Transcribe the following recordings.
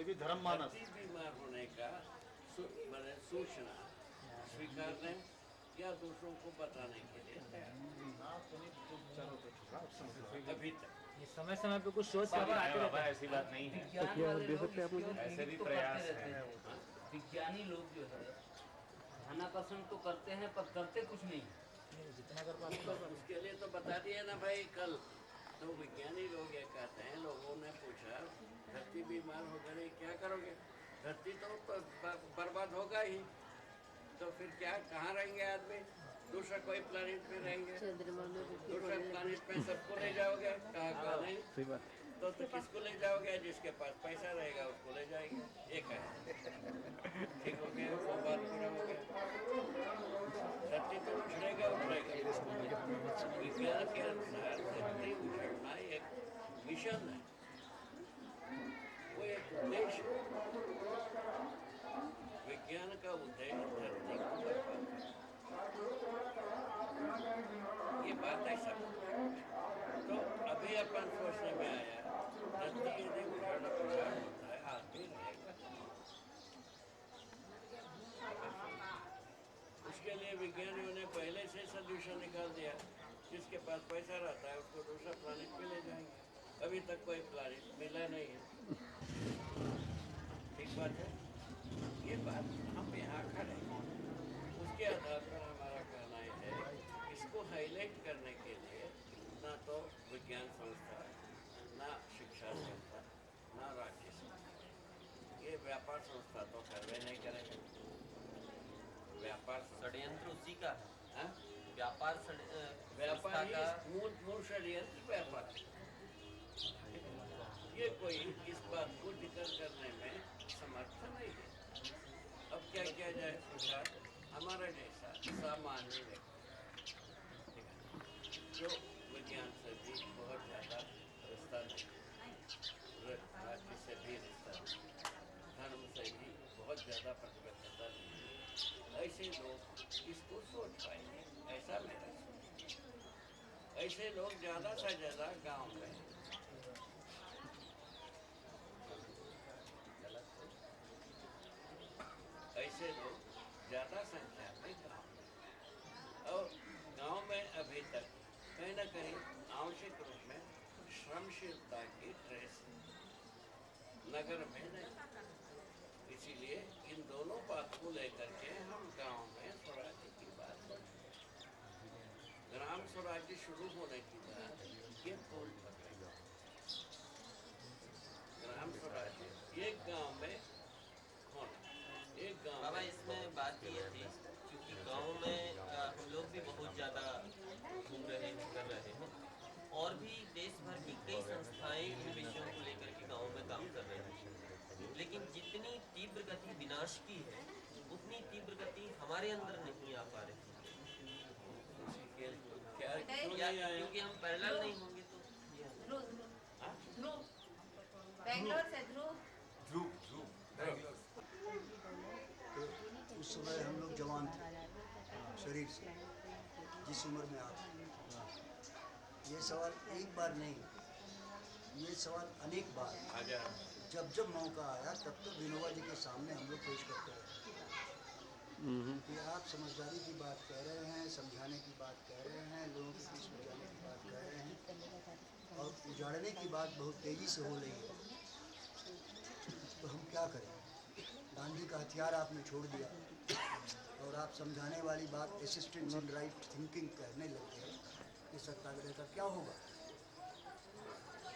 कोई भी धर्म मानस बीमार होने का मैंने सूचना स्वीकारने या दूसरों को बताने के लिए अभी तक ये समय समय पे कुछ शोध पेपर आते रहते हैं। ऐसी बात नहीं है। विज्ञान वाले लोग इसकी ओर ऐसे भी इंगित तो प्रयास करते हैं। रहते हैं। विज्ञानी लोग जो है ध्यानाकर्षण तो करते हैं पर करते कुछ नहीं। जितना कर पाते तो उसके लिए तो बता दिया ना भाई कल। तो विज्ञानी लोग ये कहते हैं, लोगों ने पूछा धरती बीमार हो गई क्या करोगे? धरती तो बर्बाद होगा ही, तो फिर क्या कहाँ रहेंगे आदमी? दूसरा कोई प्लानिट पे रहेंगे, दूसरा प्लानिट पे सबको ले जाओगे? कहाँ नहीं? सही बात। तो किसको ले जाओगे? जिसके पास पैसा रहेगा उसको ले जाएंगे। एक है, ठीक हो गया, वो बात पूरा हो गया। धरती तो उछलेगा उछलेगा। विज्ञान के अनुसार धरती उछलना एक मिशन है, वो एक उद्देश्य है। विज्ञान का उद्देश्य धरती को बचाना। ये बात ऐसा तो अभी अपन सोचने में आया धरती यदि उछाड़ होता है आदमी रहेगा। उसके लिए विज्ञानियों ने पहले से सॉल्यूशन निकाल दिया। जिसके पास पैसा रहता है उसको दूसरा प्लानिट पे ले जाएंगे। अभी तक कोई प्लानिट मिला नहीं है। ठीक बात है। ये बात हम यहाँ खड़े हैं, उसके आधार पर हमारा कहना है इसको हाईलाइट करने के लिए ना तो विज्ञान संस्था, ना शिक्षा संस्था, ना राज्य संस्था, ये व्यापार संस्था तो करवे नहीं करेंगे। व्यापार षड्यंत्र उसी का है। हाँ? व्यापार व्यापार का मूल षड्यंत्र व्यापार। ये कोई इस बात को जिक्र करने में समर्थ नहीं है। अब क्या किया जाए सरकार? हमारा जैसा सामान्य व्यक्ति जो विज्ञान से भी बहुत ज़्यादा रिश्ता नहीं, राज्य से भी रिश्ता नहीं, धर्म से भी बहुत ज़्यादा प्रतिबद्धता नहीं, ऐसे लोग इसको सोच पाएंगे, ऐसा मेरा सोच। ऐसे लोग ज़्यादा से ज़्यादा गांव में ऐसे लोग ज़्यादा संख्या में गांव में, और गांव में अभी तक कहीं ना कहीं आवश्यक रूप में श्रमशीलता की ट्रेस नगर में नहीं। इसीलिए इन दोनों बात को लेकर के हम गांव में स्वराज्य की बात करते हैं। ग्राम स्वराज्य शुरू होने की बात ये फूल पकड़ेगा। ग्राम स्वराज्य एक गांव में होना, एक गांव बाबा में इसमें बात ये थी क्योंकि गांव में हम लोग भी बहुत ज़्यादा घूम रहे हैं, कर रहे हैं, और भी देश भर की कई संस्थाएं इन विषयों को लेकर के गांव में काम कर रहे हैं। लेकिन जितनी तीव्र गति विनाश की है उतनी तीव्र गति हमारे अंदर नहीं आ पा रही है। क्या क्यों या नहीं आया? क्योंकि हम पैरेलल नहीं होंगे तो ध्रुव बैंगलोर से ध्रुव तो उस समय हम लोग जवान थे शरीर से, जिस उम्र में आप ये सवाल एक बार नहीं, ये सवाल अनेक बार जब जब मौका आया तब तो विनोबा जी के सामने हम लोग पेश करते रहे कि आप समझदारी की बात कह रहे हैं, समझाने की बात कह रहे हैं, लोगों के बीच में जाने की बात कह रहे हैं और उजाड़ने की बात बहुत तेज़ी से हो रही है, तो हम क्या करें? गांधी का हथियार आपने छोड़ दिया और आप समझाने वाली बात असिस्टेंट इन राइट थिंकिंग कहने लग गए कि सत्याग्रह का क्या होगा?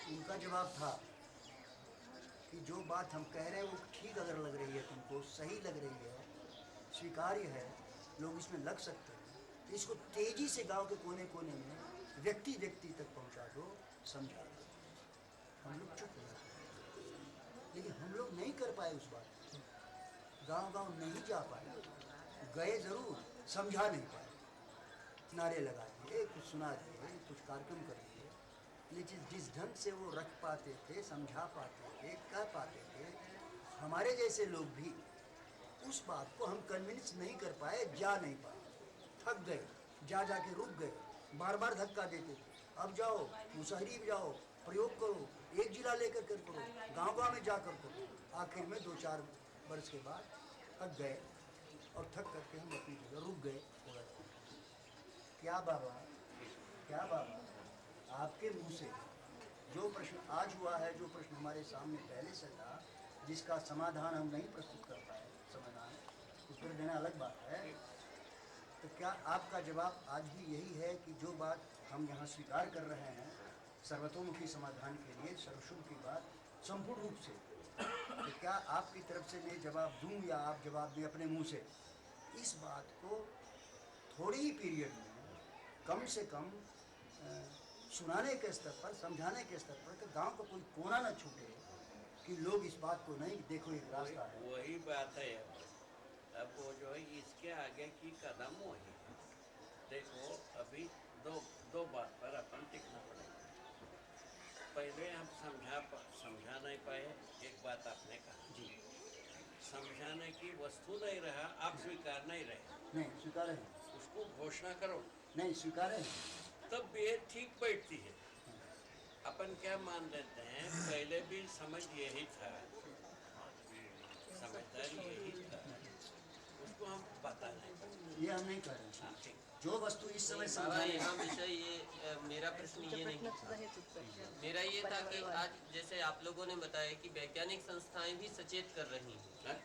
उनका जवाब था कि जो बात हम कह रहे हैं वो ठीक अगर लग रही है, तुमको सही लग रही है, स्वीकार्य है, लोग इसमें लग सकते हैं, तो इसको तेज़ी से गांव के कोने कोने में व्यक्ति व्यक्ति तक पहुंचा दो, समझा दो। हम लोग चुप हो गए, लेकिन हम लोग नहीं कर पाए उस बात को, गांव गांव नहीं जा पाए, गए ज़रूर, समझा नहीं पाए, नारे लगा दिए, कुछ सुना दिए, कुछ कार्यक्रम कर दिए, लेकिन जिस ढंग से वो रख पाते थे, समझा पाते थे, कह पाते थे, हमारे जैसे लोग भी उस बात को हम कन्विंस नहीं कर पाए, जा नहीं पाए, थक गए, जा के रुक गए, बार बार धक्का देते थे, अब जाओ, मुसहरी जाओ, प्रयोग करो, एक जिला लेकर कर करो, गांव-गांव में जाकर करो। आखिर में 2-4 वर्ष के बाद थक गए और थक करके हम अपनी जगह रुक गए। क्या बाबा, क्या बाबा, आपके मुंह से जो प्रश्न आज हुआ है, जो प्रश्न हमारे सामने पहले से था, जिसका समाधान हम नहीं प्रस्तुत कर पाए, समाधान उत्तर देना अलग बात है, तो क्या आपका जवाब आज भी यही है कि जो बात हम यहाँ स्वीकार कर रहे हैं सर्वतोमुखी समाधान के लिए, सर्वशुभ की बात संपूर्ण रूप से, तो क्या आपकी तरफ से मैं जवाब दूं या आप जवाब दें अपने मुंह से, इस बात को थोड़ी ही पीरियड में कम से कम सुनाने के स्तर पर, समझाने के स्तर पर, कि गांव का कोई कोना न छूटे, कि लोग इस बात को नहीं देखो एक रास्ता है। वही बात है। अब वो जो है इसके आगे की कदम वही है। देखो अभी दो बात पर अपन टिकना पड़ेगा। पहले हम समझा नहीं पाए। एक बात आपने कहा जी, समझाने की वस्तु नहीं रहा, आप स्वीकार नहीं रहे, नहीं स्वीकार है, उसको घोषणा करो, नहीं स्वीकार है, तब ये ठीक बैठती है। अपन क्या मान लेते हैं, पहले भी समझ यही था, समझदारी यही था, उसको हम बता नहीं पाते। ये हम नहीं कर रहे हैं। हाँ, ठीक। जो वस्तु इस समय बाबा समझाने यहाँ विषय ये मेरा प्रश्न ये नहीं था। मेरा ये था कि आज जैसे आप लोगों ने बताया कि वैज्ञानिक संस्थाएं भी सचेत कर रही हैं, हाँ?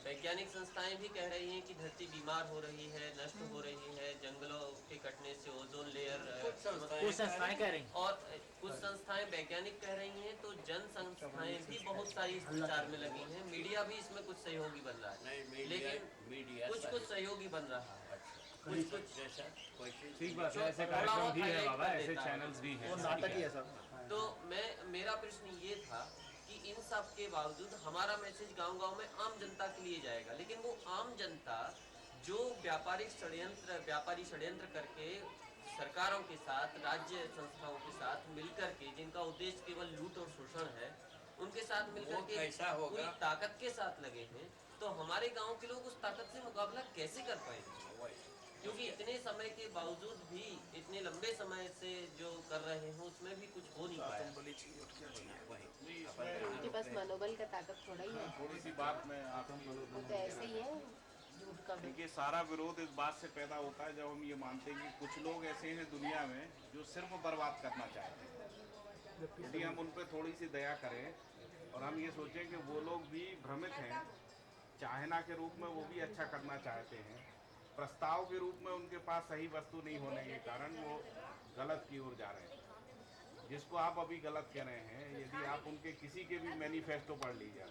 वैज्ञानिक संस्थाएं भी कह रही हैं कि धरती बीमार हो रही है, नष्ट हो रही है, जंगलों के कटने से ओजोन लेयर कुछ कुछ संस्थाएं कह रही हैं। और कुछ संस्थाएं वैज्ञानिक कह रही हैं, तो जन संस्थाएं भी बहुत सारी इस प्रचार में लगी हैं। मीडिया भी इसमें कुछ सहयोगी बन रहा है, नहीं, मीडिया कुछ सहयोगी बन रहा है। कुछ जैसा कोई चीज़ ठीक बात है, ऐसे थोड़ा कार्यक्रम बहुत भी है highlight बाबा, कर ऐसे देता है। चैनल्स भी हैं। वो नाटक ही है सब। तो मेरा प्रश्न ये था कि इन सब के बावजूद हमारा मैसेज गांव-गांव में आम जनता के लिए जाएगा, लेकिन वो आम जनता जो व्यापारी षड्यंत्र करके सरकारों के साथ, राज्य संस्थाओं के साथ मिलकर के, जिनका उद्देश्य केवल लूट और शोषण है, उनके साथ मिलकर वो के कैसा होगा? पूरी ताकत के साथ लगे हैं, तो हमारे गांव के लोग उस ताकत से मुकाबला कैसे कर पाएंगे? क्योंकि इतने समय के बावजूद भी, इतने लंबे समय से जो कर रहे हैं उसमें भी कुछ हो नहीं पाया। उनके पास मनोबल का ताकत थोड़ा ही है, थोड़ी सी बात मैं आपको वो तो ऐसे ही है झूठ का भी। देखिए, सारा विरोध इस बात से पैदा होता है जब हम ये मानते हैं कि कुछ लोग ऐसे हैं दुनिया में जो सिर्फ बर्बाद करना चाहते हैं। यदि हम उन पर थोड़ी सी दया करें और हम ये सोचें कि वो लोग भी भ्रमित हैं, चाहना के रूप में वो भी अच्छा करना चाहते हैं, प्रस्ताव के रूप में उनके पास सही वस्तु नहीं होने के कारण वो गलत की ओर जा रहे हैं। जिसको आप अभी गलत कह रहे हैं, यदि आप उनके किसी के भी मैनिफेस्टो पढ़ लीजिए,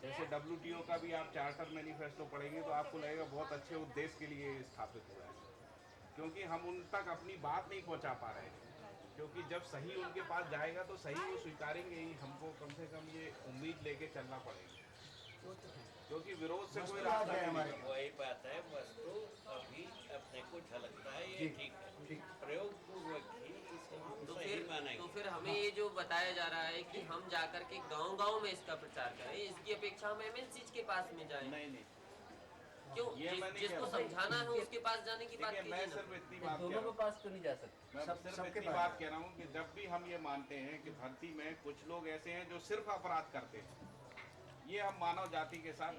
जैसे WTO का भी आप चार्टर मैनिफेस्टो पढ़ेंगे तो आपको लगेगा बहुत अच्छे उद्देश्य के लिए स्थापित हुआ है, क्योंकि हम उन तक अपनी बात नहीं पहुंचा पा रहे हैं। क्योंकि जब सही उनके पास जाएगा तो सही वो स्वीकारेंगे ही, हमको कम से कम ये उम्मीद लेके चलना पड़ेगा, क्योंकि विरोध से कोई रास्ता नहीं है। वही बात है, वस्तु अभी अपने को झलकता है, ये ठीक है, प्रयोग पूर्वक ही इसको हम तो सही मानेंगे। फिर हमें ये जो बताया जा रहा है कि हम जाकर के गांव-गांव में इसका प्रचार करें, इसकी अपेक्षा हम MNCs के पास में जाएं। नहीं, क्यों? ये मैं नहीं जिसको कह रहा। समझाना है उसके पास जाने की बात देखिए, मैं कीजिए सिर्फ ना। इतनी बात कह दोनों रहा के हूँ, पास क्यों नहीं जा सकते? मैं सब- सिर्फ सबके इतनी पास। बात कह रहा हूँ कि जब भी हम ये मानते हैं कि धरती में कुछ लोग ऐसे हैं जो सिर्फ अपराध करते हैं, ये हम मानव जाति के साथ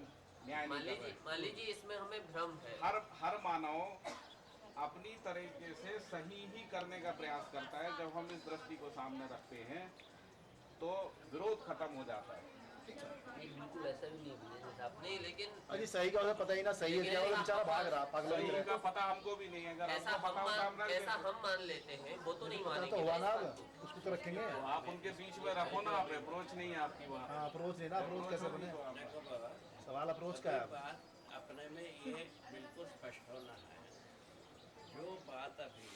न्याय नहीं कर रहे। मान लीजिए इसमें हमें भ्रम है। हर मानव अपनी तरीके से सही ही करने का प्रयास करता है। जब हम इस दृष्टि को सामने रखते हैं तो विरोध खत्म हो जाता है। नहीं, बिल्कुल ऐसा भी नहीं है विजय जैसा आपने। नहीं, लेकिन अजी सही का पता ही ना, सही है क्या, वो बेचारा भाग रहा पागल सही हो का गया। पता हमको भी नहीं है, अगर ऐसा हमको पता होता हम रख ऐसा देते। हम मान लेते हैं, वो तो नहीं पता मानेंगे तो हुआ ना, इस अब बात को। उसको तो रखेंगे। तो आप उनके बीच में रखो ना, आप अप्रोच नहीं है आपकी वहाँ। हाँ, अप्रोच नहीं ना, अप्रोच कैसे बने, देखो बाबा, सवाल अप्रोच का है। अभी बात अपने में ये बिल्कुल स्पष्ट होना है, जो बात अभी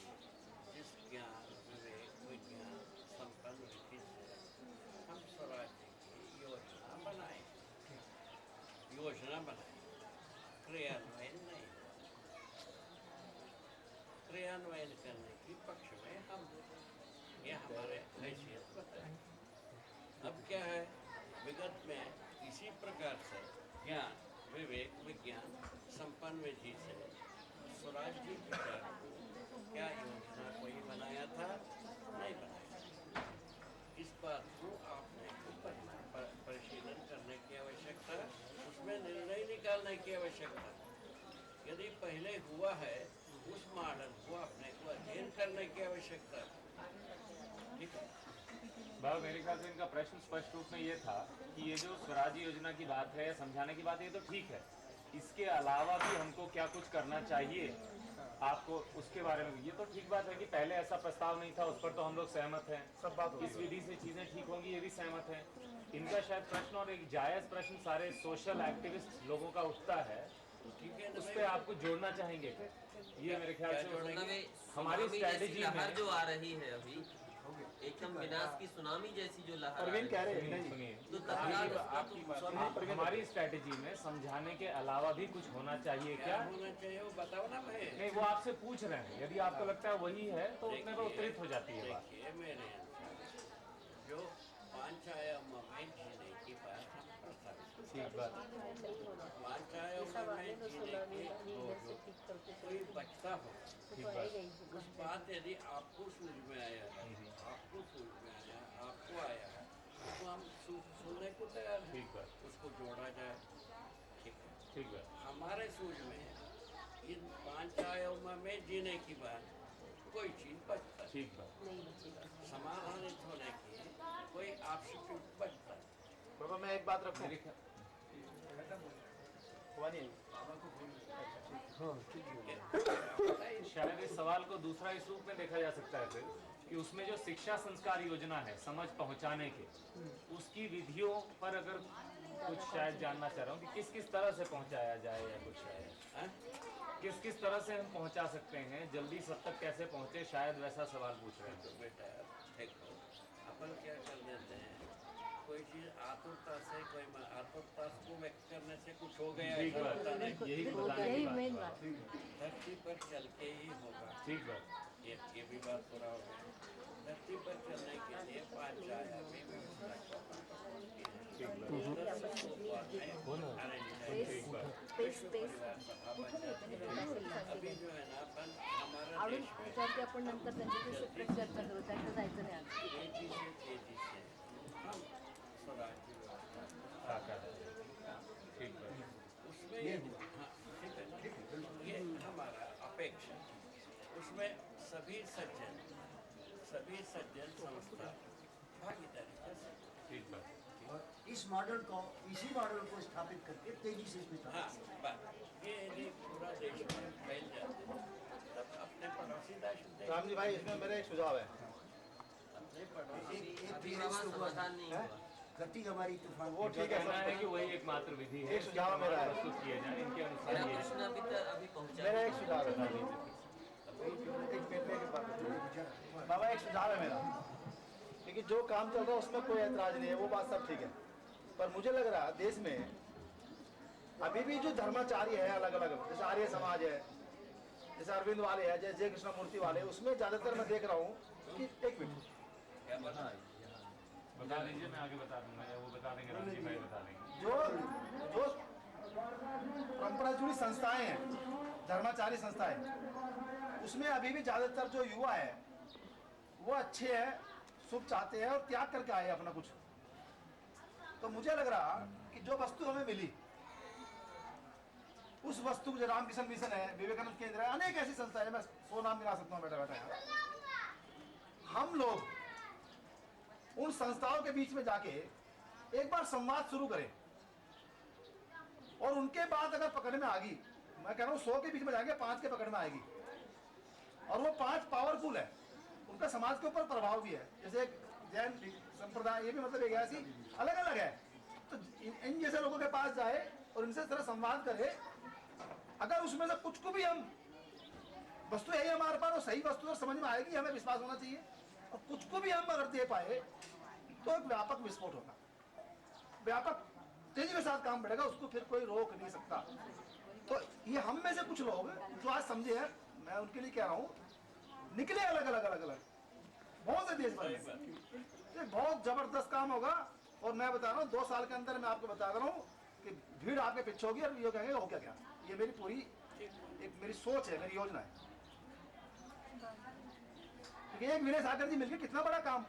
जिस ज्ञान, विवेक, विज्ञान संपन्न रीति से हम स्वराज्य की योजना बनाए, क्रियान्वयन नहीं, क्रियान्वयन करने की पक्ष में हम, ये हमारे हैसियत बताए। अब क्या है, विगत में इसी प्रकार से ज्ञान, विवेक, विज्ञान संपन्न विधि से स्वराज्य विचार को क्या योजना कोई बनाया था? नहीं बनाया। इस बात को आपने आवश्यकता है। यदि पहले हुआ है उस मॉडल को अपने को अध्ययन करने की आवश्यकता है। ठीक है। बाबा मेरे ख्याल से इनका प्रश्न स्पष्ट रूप में ये था कि ये जो स्वराज योजना की बात है, समझाने की बात है, ये तो ठीक है, इसके अलावा भी हमको क्या कुछ करना चाहिए आपको उसके बारे में, ये तो ठीक बात है कि पहले ऐसा प्रस्ताव नहीं था, उस पर तो हम लोग सहमत हैं, सब बात हो इस विधि से चीजें ठीक होंगी ये भी सहमत हैं। इनका शायद प्रश्न और एक जायज प्रश्न सारे सोशल एक्टिविस्ट लोगों का उठता है, ठीक है उस पर आपको जोड़ना चाहेंगे ये मेरे ख्याल से हमारी स्ट्रैटेजी लहर में जो आ रही है अभी एकदम विनाश की सुनामी जैसी जो लहर आ प्रवीण रही कह है, रहे हैं नहीं सुनिए, तो तत्काल उसका तो हमारी स्ट्रैटेजी में समझाने के अलावा भी कुछ होना चाहिए क्या क्या? होना चाहिए वो बताओ ना भाई। नहीं, वो आपसे पूछ रहे हैं, यदि आपको लगता है वही है तो उतने पर उत्तरित हो जाती है बात। देखिए मेरे अनुसार जो 5 आयाम में जीने की बात हम प्रस्तावित ठीक बात, 5 आयाम में जीने की कोई बचता हो ठीक बात, उस बात यदि आपको सूझ में आया है, आपको सूझ में आया, आपको आया है, तो हम सुनने को तैयार हैं, ठीक बात, उसको जोड़ा जाए। ठीक है। ठीक बात, हमारे सूझ में इन 5 आयाम में जीने की बात कोई चीज बचता है, ठीक बात। समाधानित होने की कोई आपसी बचता है। बाबा मैं एक बात रखूं, मेरे ख्याल हुआ नहीं शायद इस सवाल को दूसरा इस रूप में देखा जा सकता है फिर कि उसमें जो शिक्षा संस्कार योजना है समझ पहुंचाने के, उसकी विधियों पर अगर कुछ शायद जानना चाह रहा हूँ कि किस किस तरह से पहुंचाया जाए या कुछ शायद हाँ? किस किस तरह से हम पहुंचा सकते हैं, जल्दी सब तक कैसे पहुंचे, शायद वैसा सवाल पूछ रहे हैं। तो बेटा देखो अपन क्या कर देते हैं, कोई चीज आतुरता से कोई आतुरता को व्यक्त करने से कुछ हो गया ठीक ऐसा बात, होता नहीं। यही बताने की बात है। धरती पर चल के ही होगा। ठीक बात, ये भी बात पूरा हो गया। धरती पर चलने के लिए 5 आयामी व्यवस्था की ठीक बात, अरेंज ठीक बात, विश्व परिवार सभा बन जाती है। अभी जो है ना अपन हमारा आवडून देश में त्याच्यावरती आपण नंतर त्यांच्याशी सेपरेट चर्चा करू, त्याचं जायचं नाही आज. तेजी से हम स्वराज्य व्यवस्था साकार है। ठीक बात, उसमें हाँ, ठीक है ना? ये हमारा अपेक्षा, उसमें सभी सज्जन संस्था भागीदारी कर सकते हैं। ठीक बात, और इस मॉडल को, इसी मॉडल को स्थापित करके तेजी से इसमें हाँ, बस ये यदि पूरा देश में फैल जाते हैं, तब अपने पड़ोसी देश राम जी भाई इसमें मेरा एक सुझाव है, अपने पड़ोसी एक अभी प्रयास बाबा तो हुआ, समाधान नहीं हुआ। गति हमारी तूफान वो ठीक है, कहना है कि वही एकमात्र विधि है, एक सुझाव मेरा है। प्रस्तुत किए जाए इनके अनुसार मेरा ये प्रश्न अभी पहुंचा मेरा नहीं। एक सुझाव है, बता दीजिए। बाबा एक सुझाव है मेरा, क्योंकि जो काम चल रहा है उसमें कोई ऐतराज नहीं है, वो बात सब ठीक है, पर मुझे लग रहा है देश में अभी भी जो धर्माचार्य है अलग अलग, जैसे आर्य समाज है, जैसे अरविंद वाले है, जैसे जय कृष्ण मूर्ति वाले, उसमें ज्यादातर मैं देख रहा हूँ कि एक मिनट क्या बना बता दीजिए, मैं आगे बता दूंगा या वो बता देंगे, राम जी भाई बता देंगे। जो जो परंपरा जुड़ी संस्थाएं हैं, धर्माचार्य संस्थाएं, उसमें अभी भी ज्यादातर जो युवा है वो अच्छे हैं, शुभ चाहते हैं और त्याग करके आए अपना कुछ। तो मुझे लग रहा कि जो वस्तु हमें मिली, उस वस्तु जो रामकिशन मिशन है, विवेकानंद केंद्र है, अनेक ऐसी संस्थाएं हैं, मैं 100 नाम गिना सकता हूँ बैठा बैठा यहाँ। हम लोग उन संस्थाओं के बीच में जाके एक बार संवाद शुरू करें और उनके बाद अगर पकड़ में आ गई, मैं कह रहा हूँ 100 के बीच में जाएंगे, 5 के पकड़ में आएगी और वो 5 पावरफुल है, उनका समाज के ऊपर प्रभाव भी है। जैसे एक जैन संप्रदाय, ये भी मतलब एक ऐसी अलग अलग है, तो इन जैसे लोगों के पास जाए और इनसे तरह संवाद करे, अगर उसमें से कुछ को भी हम वस्तु है हमारे पास और सही वस्तु समझ में आएगी, हमें विश्वास होना चाहिए, और कुछ को भी हम अगर दे पाए तो एक व्यापक विस्फोट होगा, व्यापक तेजी के साथ काम बढ़ेगा, उसको फिर कोई रोक नहीं सकता। तो ये हम में से कुछ लोग जो आज समझे हैं, मैं उनके लिए कह रहा हूँ, निकले अलग अलग अलग अलग बहुत से देश भर में, ये बहुत जबरदस्त काम होगा। और मैं बता रहा हूँ 2 साल के अंदर मैं आपको बता रहा हूँ कि भीड़ आपके पीछे होगी और ये कहेंगे हो क्या क्या, ये मेरी पूरी एक मेरी सोच है, मेरी योजना है। क्योंकि एक विनय सागर जी मिलकर कितना बड़ा काम,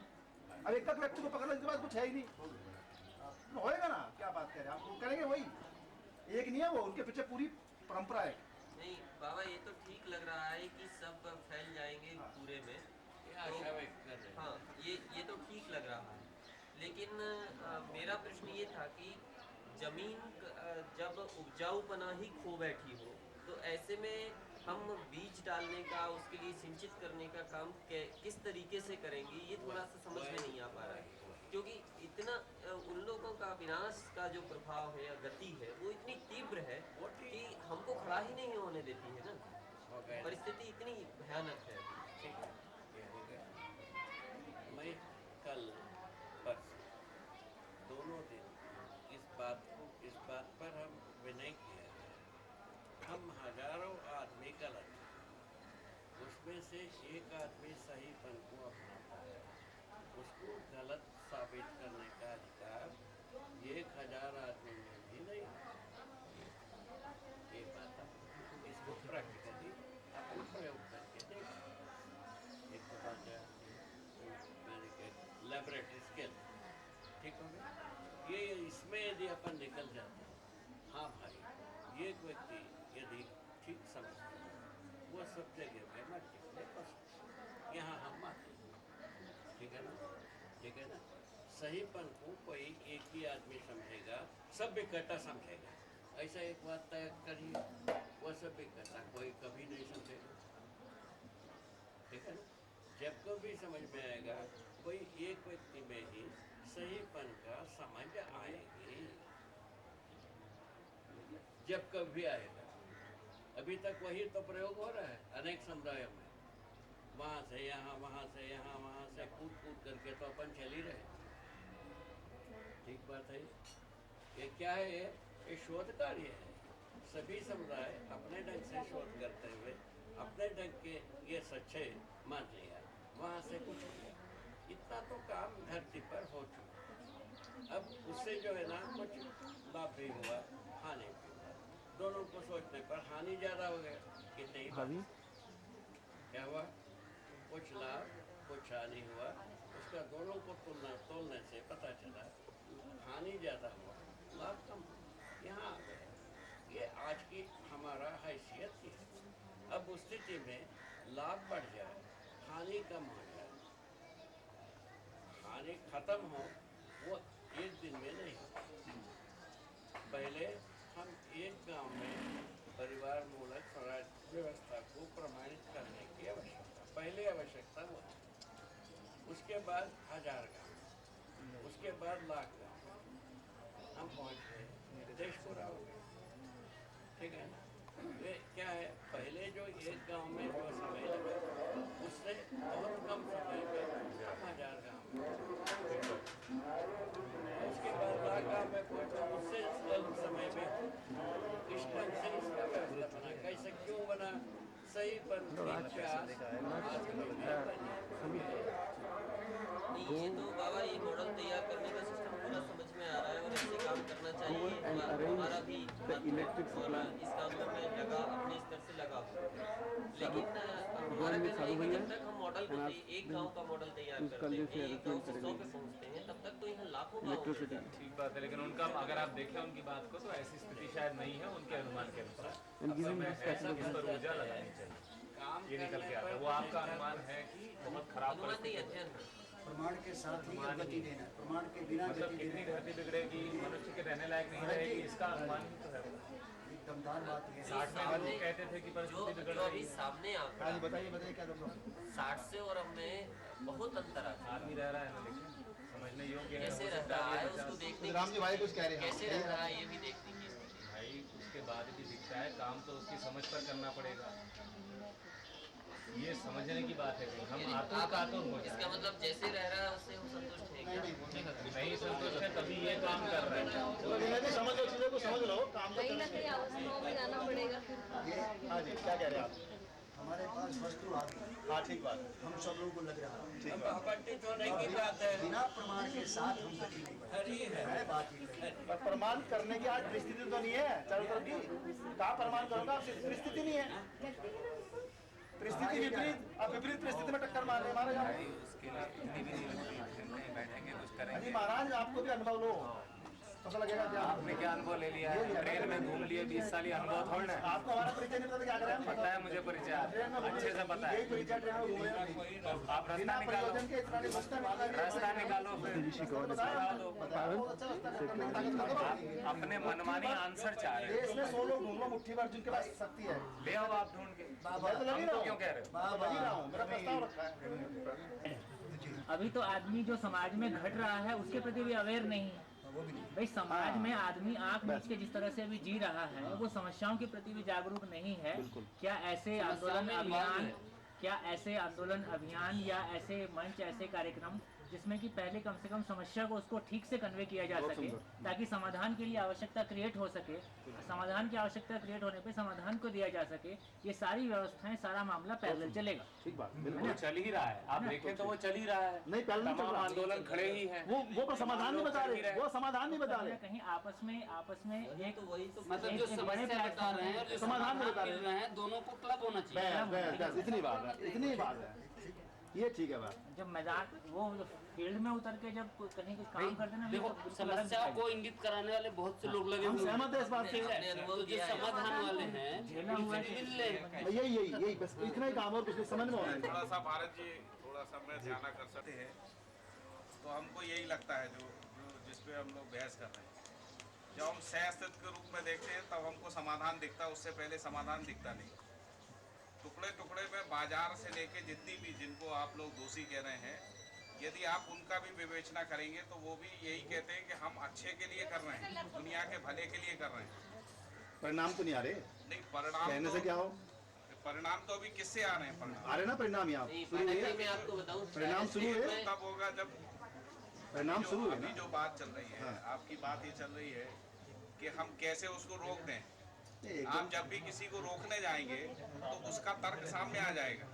अब एक व्यक्ति को पकड़ने के बाद कुछ है ही नहीं, होएगा ना, क्या बात कह रहे हैं आप, वो करेंगे वही, एक नहीं है वो, उनके पीछे पूरी परंपरा है। नहीं बाबा, ये तो ठीक लग रहा है कि सब फैल जाएंगे पूरे में, ये आशा व्यक्त कर रहे हैं। हाँ ये तो ठीक लग रहा है, लेकिन मेरा प्रश्न ये था कि जमीन जब उपजाऊपना ही खो बैठी हो तो ऐसे में हम बीज डालने का, उसके लिए सिंचित करने का काम किस तरीके से करेंगे, ये थोड़ा सा समझ में नहीं आ पा रहा है। क्योंकि इतना उन लोगों का विनाश का जो प्रभाव है या गति है वो इतनी तीव्र है कि हमको खड़ा ही नहीं होने देती है ना, परिस्थिति इतनी भयानक है। ठीक है, ये हो गया। मैं कल परसों दोनों दिन इस बात पर हम विनय किया है। हम हजारों आदमी गलत हैं, उसमें से एक आदमी सहीपन को अपनाता है, उसको गलत साबित करने का अधिकार 1000 आदमी में भी नहीं है। ये बात आप इसको प्रैक्टिकली अपने प्रयोग करके देखें। एक तो बात है लेबोरेटरी स्किल, ठीक हो गया। ये इसमें यदि अपन निकल जाते हैं, हाँ भाई ये व्यक्ति यदि ठीक समझते हैं, वो सब जगह में मल्टीप्लाई कर सकते हैं। यहाँ हम आते हैं, ठीक है ना, ठीक है ना। सहीपन को कोई एक ही आदमी समझेगा, सब इकट्ठा समझेगा, ऐसा एक बात तय करिए, वो सब इकट्ठा कोई कभी नहीं समझेगा, ठीक है ना। जब कभी समझ में आएगा कोई एक व्यक्ति में ही सहीपन का समझ आएगी, जब कभी आएगा। अभी तक वही तो प्रयोग हो रहा है अनेक समुदायों में, वहाँ से यहाँ, वहाँ से यहाँ, वहाँ से कूद कूद करके तो अपन चल ही रहे। ठीक बात है। ये क्या है? ये शोध कार्य है। सभी समुदाय अपने ढंग से शोध करते हुए अपने ढंग के ये सच्चे मान लिया, वहाँ से कुछ हो गया। इतना तो काम धरती पर हो चुका। अब उससे जो है ना कुछ लाभ भी हुआ, हानि भी हुआ। दोनों को सोचने पर हानि ज़्यादा हो गया कि नहीं, क्या हुआ? कुछ लाभ कुछ हानि हुआ, उसका दोनों को तोलने से पता चला हानि ज़्यादा हुआ, लाभ कम हुआ। यहाँ आ गया। ये आज की हमारा हैसियत ही है। अब उस स्थिति में लाभ बढ़ जाए, हानि कम हो जाए, हानि खत्म हो, वो एक दिन में नहीं होता। पहले हम एक गांव में परिवार मूलक स्वराज व्यवस्था को प्रमाणित करने की आवश्यकता, पहले आवश्यकता वो थी। उसके बाद 1000 गाँव, उसके बाद लाख गाँव, हम पहुँच गए, देश पूरा हो गया। ठीक है ना। ये क्या है? पहले जो एक गांव में जो समय लगा, उससे बहुत कम समय में 1000 गाँव, उसके बाद लाख गाँव में पहुँचा, उससे कम समय में इस ढंग से इसका व्यवस्था बना। कैसे क्यों बना? सही पर नहीं, ये तो बाबा ये मॉडल तैयार करने का सिस्टम पूरा समझ में आ रहा है और ऐसे काम करना चाहिए। हमारा भी और इस काम में मैं लगा, अपने स्तर से लगा हूँ। लेकिन हमारा कहना है कि जब तक हम मॉडल को एक गांव का मॉडल तैयार करते हैं, एक गांव से 100 पे पहुँचते हैं, तब तक तो यहाँ लाखों गाँव होते हैं। ठीक बात है, लेकिन उनका अगर आप देखें उनकी बात को तो ऐसी स्थिति शायद नहीं है उनके अनुमान के अनुसार। ऐसा किस पर ऊर्जा लगानी चाहिए, काम ये निकल के आता है। वो आपका अनुमान है कि बहुत खराब अनुमान नहीं, परिस्थिति है। अध्ययन है। प्रमाण के साथ ही गति देना, प्रमाण के बिना मतलब गति कितनी देना धरती बिगड़ेगी, मनुष्य के रहने लायक नहीं रहेगी, इसका अनुमान ही तो है। एक दमदार बात है। 60 में लोग कहते थे कि परिस्थिति बिगड़ जो अभी रही है। सामने आंकड़ा हाँ जी, बताइए क्या लोग 60 से और अब में बहुत अंतर आ चुका है। आदमी रह रहा है ना, देखिए समझने योग्य है। कैसे हो रह सकता रहा है ये उसको 50 देखने की, राम जी भाई कुछ कह रहे हैं। कैसे रह रहा है ये भी देखने की स्थिति है। भाई उसके बाद भी दिखता है, काम तो उसकी समझ पर करना पड़ेगा। ये समझने की बात है कि हम आतुर कातुर हो इसका जाए। मतलब जैसे रह रहा है उससे वो संतुष्ट है क्या? नहीं संतुष्ट है तभी ये काम कर रहे हैं। समझ लो, चीजों को समझ लो, काम कहीं ना कहीं अवस्थाओं में जाना पड़ेगा फिर। हाँ जी, क्या कह रहे हैं आप? हमारे पास वस्तु आ गई, हाँ ठीक बात है, हम सब लोगों को लग रहा है। अब अपंडित होने की बात है। बिना प्रमाण के साथ हम गति नहीं हरी है। है बात ही नहीं। पर प्रमाण करने की आज परिस्थिति तो नहीं है चारों तरफ की। कहाँ प्रमाण करूंगा? परिस्थिति नहीं है। परिस्थिति विपरीत, अब विपरीत परिस्थिति में टक्कर मारे मारा जाए। उसके लिए बैठेंगे कुछ करेंगे। अजी महाराज आपको भी अनुभव लो, पता लगेगा क्या आपने क्या अनुभव ले लिया है? ट्रेन में घूम लिए 20 साल, ये अनुभव थोड़ा ना है। आपको हमारा परिचय नहीं पता क्या करें हम? पता है मुझे परिचय, अच्छे से पता यही है। परिचय ट्रेन में घूम रहे हैं। तो आप रास्ता बिना निकालो, प्रयोजन के इतना नहीं बचता है। रास्ता निकालो फिर बता दो। बहुत अच्छा रास्ता करने की ताकत खत्म हो गई है। आप अपने मनमानी आंसर चाह रहे देश में 100 लोग ढूंढ लो मुट्ठी भर जिनके पास शक्ति है। हो, ले आओ आप ढूंढ के। मैं तो लगी रहा हूँ। क्यों कह रहे हो? मैं वही रहा हूँ, मेरा प्रस्ताव रखा है। अभी तो आदमी जो समाज में घट रहा है उसके प्रति भी अवेयर नहीं है। भाई समाज में आदमी आंख मीच के जिस तरह से अभी जी रहा है वो समस्याओं के प्रति भी जागरूक नहीं है। क्या ऐसे आंदोलन अभियान या ऐसे मंच, ऐसे कार्यक्रम जिसमें कि पहले कम से कम समस्या को उसको ठीक से कन्वे किया जा सके ताकि समाधान के लिए आवश्यकता क्रिएट हो सके, समाधान की आवश्यकता क्रिएट होने पे समाधान को दिया जा सके, ये सारी व्यवस्थाएं, सारा मामला पैरेलल चलेगा। ठीक बात, वो चल ही रहा है, आप देखें तो वो चल ही रहा है। नहीं, पहले नहीं चल तमाम रहा। आंदोलन खड़े ही हैं। वो तो समाधान नहीं बता रहे, वो समाधान नहीं बता रहे। कहीं आपस में एक मतलब जो समस्या बता रहे हैं और जो समाधान नहीं बता मिल रहे हैं, दोनों को क्लब होना चाहिए। बस इतनी बात है, इतनी बात है। ये ठीक है बात। जब मैदान वो फील्ड में उतर के जब कहीं कुछ काम करते ना, देखो समस्याओं को इंगित कराने वाले बहुत से लोग लगे हम हुए हैं। सहमत है इस बात से। तो जो समाधान वाले हैं झेला हुआ है। मिल ले। यही बस इतना ही काम और कुछ नहीं, समझ में होना थोड़ा सा भारत जी थोड़ा सा मैं ध्यान कर सकते हैं तो हमको यही लगता है जो जिस पे हम लोग बहस कर रहे हैं। जब हम सह अस्तित्व के रूप में देखते हैं तब हमको समाधान दिखता है, उससे पहले समाधान दिखता नहीं। टुकड़े टुकड़े में बाजार से लेके जितनी भी जिनको आप लोग दोषी कह रहे हैं, यदि आप उनका भी विवेचना करेंगे तो वो भी यही कहते हैं कि हम अच्छे के लिए कर रहे हैं, दुनिया के भले के लिए कर रहे हैं। परिणाम तो नहीं आ रहे। नहीं, परिणाम कहने तो, से क्या हो? परिणाम तो अभी किससे आ रहे हैं? परिणाम आ रहे ना परिणाम यहाँ शुरू हुए। मैं आपको बताऊं, परिणाम शुरू ये हुए, तो तब होगा जब परिणाम शुरू हुए अभी ना। जो बात चल रही है, हाँ। आपकी बात ये चल रही है कि हम कैसे उसको रोक दें। नहीं, आप जब भी किसी को रोकने जाएंगे तो उसका तर्क सामने आ जाएगा,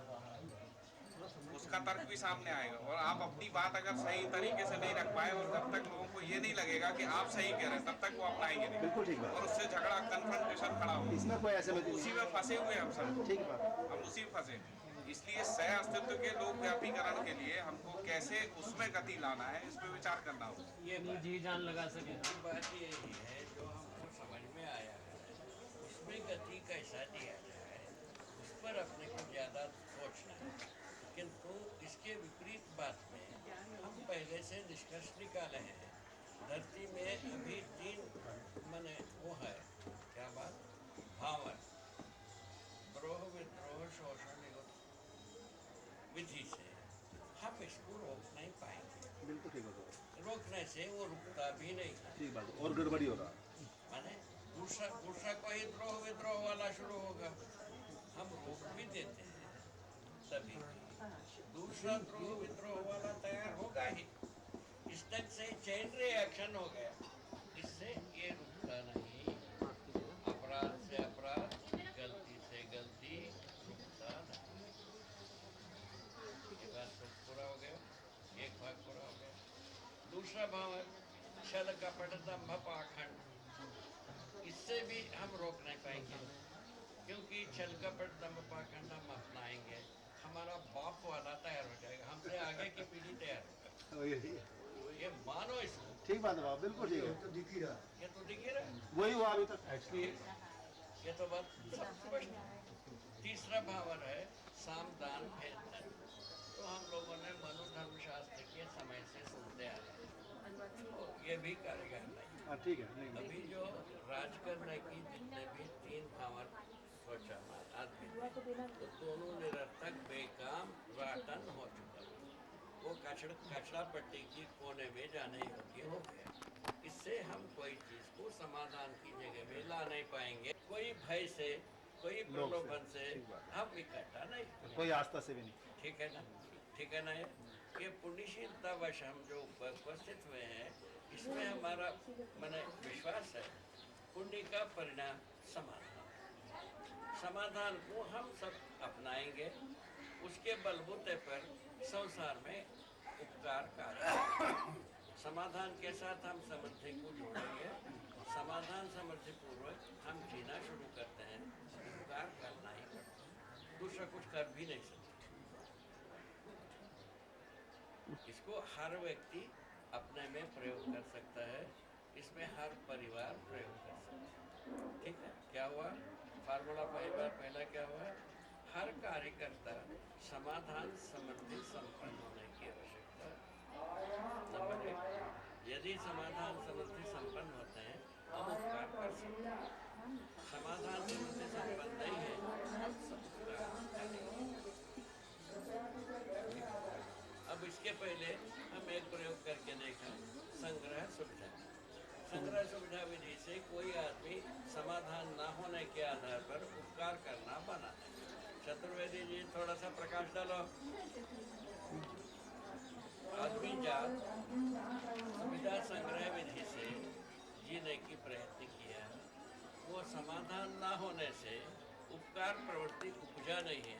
उसका तर्क भी सामने आएगा। और आप अपनी बात अगर सही तरीके से नहीं रख पाए और जब तक लोगों को ये नहीं लगेगा कि आप सही कह रहे हैं, तब तक वो अपनाएंगे नहीं। बिल्कुल ठीक बात। और उससे झगड़ा, कन्फ्रंटेशन खड़ा हो, इसमें कोई ऐसे में उसी में फंसे हुए हम सब। ठीक बात। हम उसी में फंसे। इसलिए सह अस्तित्व के लोक व्यापीकरण के लिए हमको कैसे उसमें गति लाना है, इस पर विचार करना होगा। ये जी जान लगा सके। बात यही है जो हमको समझ में आया है, उसमें गति कैसा दिया जाए उस पर अपने को ज़्यादा सोचना है। किंतु इसके विपरीत बात में हम पहले से निष्कर्ष निकाले हैं। धरती में अभी 3 माने वो है, क्या बात, भावन, द्रोह, विद्रोह, शोषण विधि से हम इसको रोक नहीं पाएंगे। बिल्कुल ठीक बात। रोकने से वो रुकता भी नहीं है। ठीक बात, और गड़बड़ी हो रहा है। माने दूसरा कोई द्रोह विद्रोह वाला शुरू होगा, हम रोक भी देते हैं तभी दूसरा द्रोह विद्रोह वाला तैयार होगा ही। इस तक से चेन रिएक्शन हो गया, इससे ये रुकता नहीं। अपराध से अपराध, गलती से गलती, रुकता नहीं। ये बात तो पूरा हो गया, एक भाग पूरा हो गया। दूसरा भाव है छल कपट दंभ पाखंड। इससे भी हम रोक नहीं पाएंगे, क्योंकि छल कपट दंभ पाखंड हम अपनाएंगे, हमारा बाप वाला तैयार हो जाएगा, हमसे आगे की पीढ़ी तैयार होगा। ये मानो इसको। ठीक बात है बाबा, बिल्कुल ठीक है। तो दिख ही रहा। ये तो दिख ही रहा है। वही हुआ अभी तक। एक्चुअली ये तो बात सब स्पष्ट है। तीसरा भावर है साम दान भेद धर्म। तो हम लोगों ने मनु धर्मशास्त्र के समय से सुनते आ रहे हैं, तो ये भी कारगर नहीं। हाँ ठीक है। नहीं अभी जो राज करने की जितने भी 3 भावर सोचा आदमी, तो दोनों निरर्थक, बेकाम, राटन हो चुका। वो कचड़ा पट्टी की कोने में जाने योग्य हो गया। इससे हम कोई चीज को समाधान की जगह में ला नहीं पाएंगे। कोई भय से, कोई प्रलोभन से हम इकट्ठा नहीं होंगे। कोई आस्था से भी नहीं। ठीक है ना, ठीक है ना। ये पुण्यशीलता वश हम जो उपस्थित हुए हैं, इसमें हमारा माने विश्वास है पुण्य का परिणाम समाधान। समाधान को हम सब अपनाएंगे, उसके बलबूते पर संसार में उपकार कार्य। समाधान के साथ हम समृद्धि को जोड़ेंगे, समाधान समृद्धि पूर्वक हम जीना शुरू करते हैं। उपकार करना ही पड़ता है, दूसरा कुछ कर भी नहीं सकते। इसको हर व्यक्ति अपने में प्रयोग कर सकता है। इसमें हर परिवार प्रयोग कर सकता है। ठीक है, क्या हुआ फार्मूला पहला क्या हुआ, हर कार्यकर्ता समाधान समृद्धि संपन्न होने की आवश्यकता। नंबर 1, यदि समाधान समृद्धि संपन्न होते हैं हम उपकार कर सकते हैं। समाधान समृद्धि संपन्न नहीं है हम सब उपकार करेंगे। अब इसके पहले हम एक प्रयोग करके देखा, संग्रह सुविधा। संग्रह सुविधा विधि से कोई आदमी समाधान न होने के आधार पर उपकार करना बना है। चतुर्वेदी जी थोड़ा सा प्रकाश डालो। आदमी जात सुविधा संग्रह विधि से जीने की प्रयत्न किया, वो समाधान न होने से उपकार प्रवृत्ति उपजा नहीं है,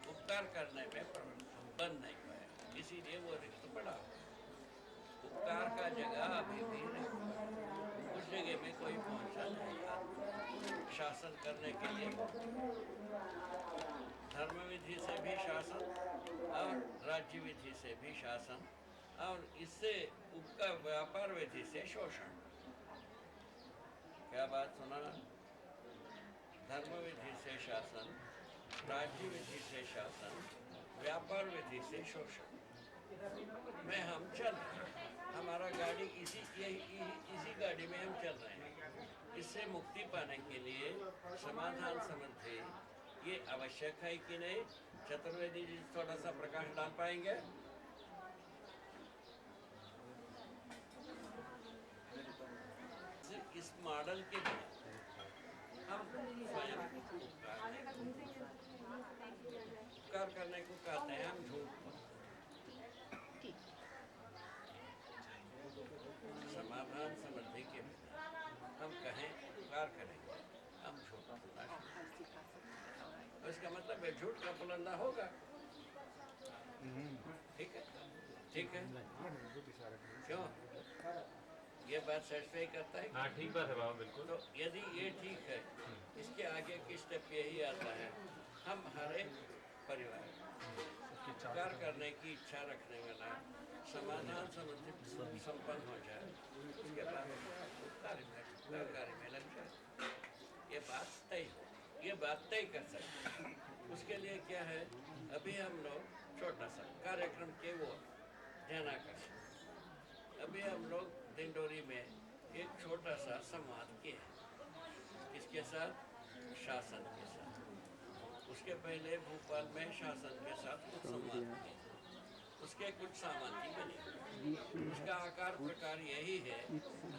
उपकार करने में प्रवृत्ति बन नहीं पाया, इसीलिए वो रिक्त पड़ा। उपकार का जगह अभी भी रिक्त है, उस जगह में कोई पहुंचा नहीं। शासन करने के लिए धर्म विधि से भी शासन और राज्य विधि से भी शासन, और इससे उपकार व्यापार विधि से शोषण। क्या बात सुना? धर्म विधि से शासन, राज्य विधि से शासन, व्यापार विधि से शोषण में हम चल रहे हैं। हमारा गाड़ी इसी गाड़ी में हम चल रहे हैं। इससे मुक्ति पाने के लिए समाधान समृद्धि ये आवश्यक है कि नहीं? चतुर्वेदी जी थोड़ा सा प्रकाश डाल पाएंगे? इस मॉडल के लिए हम स्वयं उपकार करने को कहते हैं हम झूठ को। समाधान समृद्धि के बिना हम कहें उपकार करेंगे हम झूठ बोलना शुरू। तो इसका मतलब है झूठ का बुलंदा होगा। ठीक है, ठीक है, क्यों ये बात सेटिस्फाई करता है? हाँ ठीक बात है बाबा, बिल्कुल। तो यदि ये ठीक है, इसके आगे की स्टेप यही आता है, हम हर एक परिवार उपकार करने की इच्छा रखने वाला समाधान समृद्धि संपन्न हो जाए, उसके बाद कार्य में लग जाए। ये बात तय हो, ये बात तय कर सकते। उसके लिए क्या है, अभी हम लोग छोटा सा कार्यक्रम के वो ध्यान आकर्षण, अभी हम लोग दिंडोरी में एक छोटा सा संवाद किया। किसके साथ? शासन के साथ। उसके पहले भोपाल में शासन के साथ कुछ संवाद किए, उसके कुछ सामग्री बनी। उसका आकार प्रकार यही है,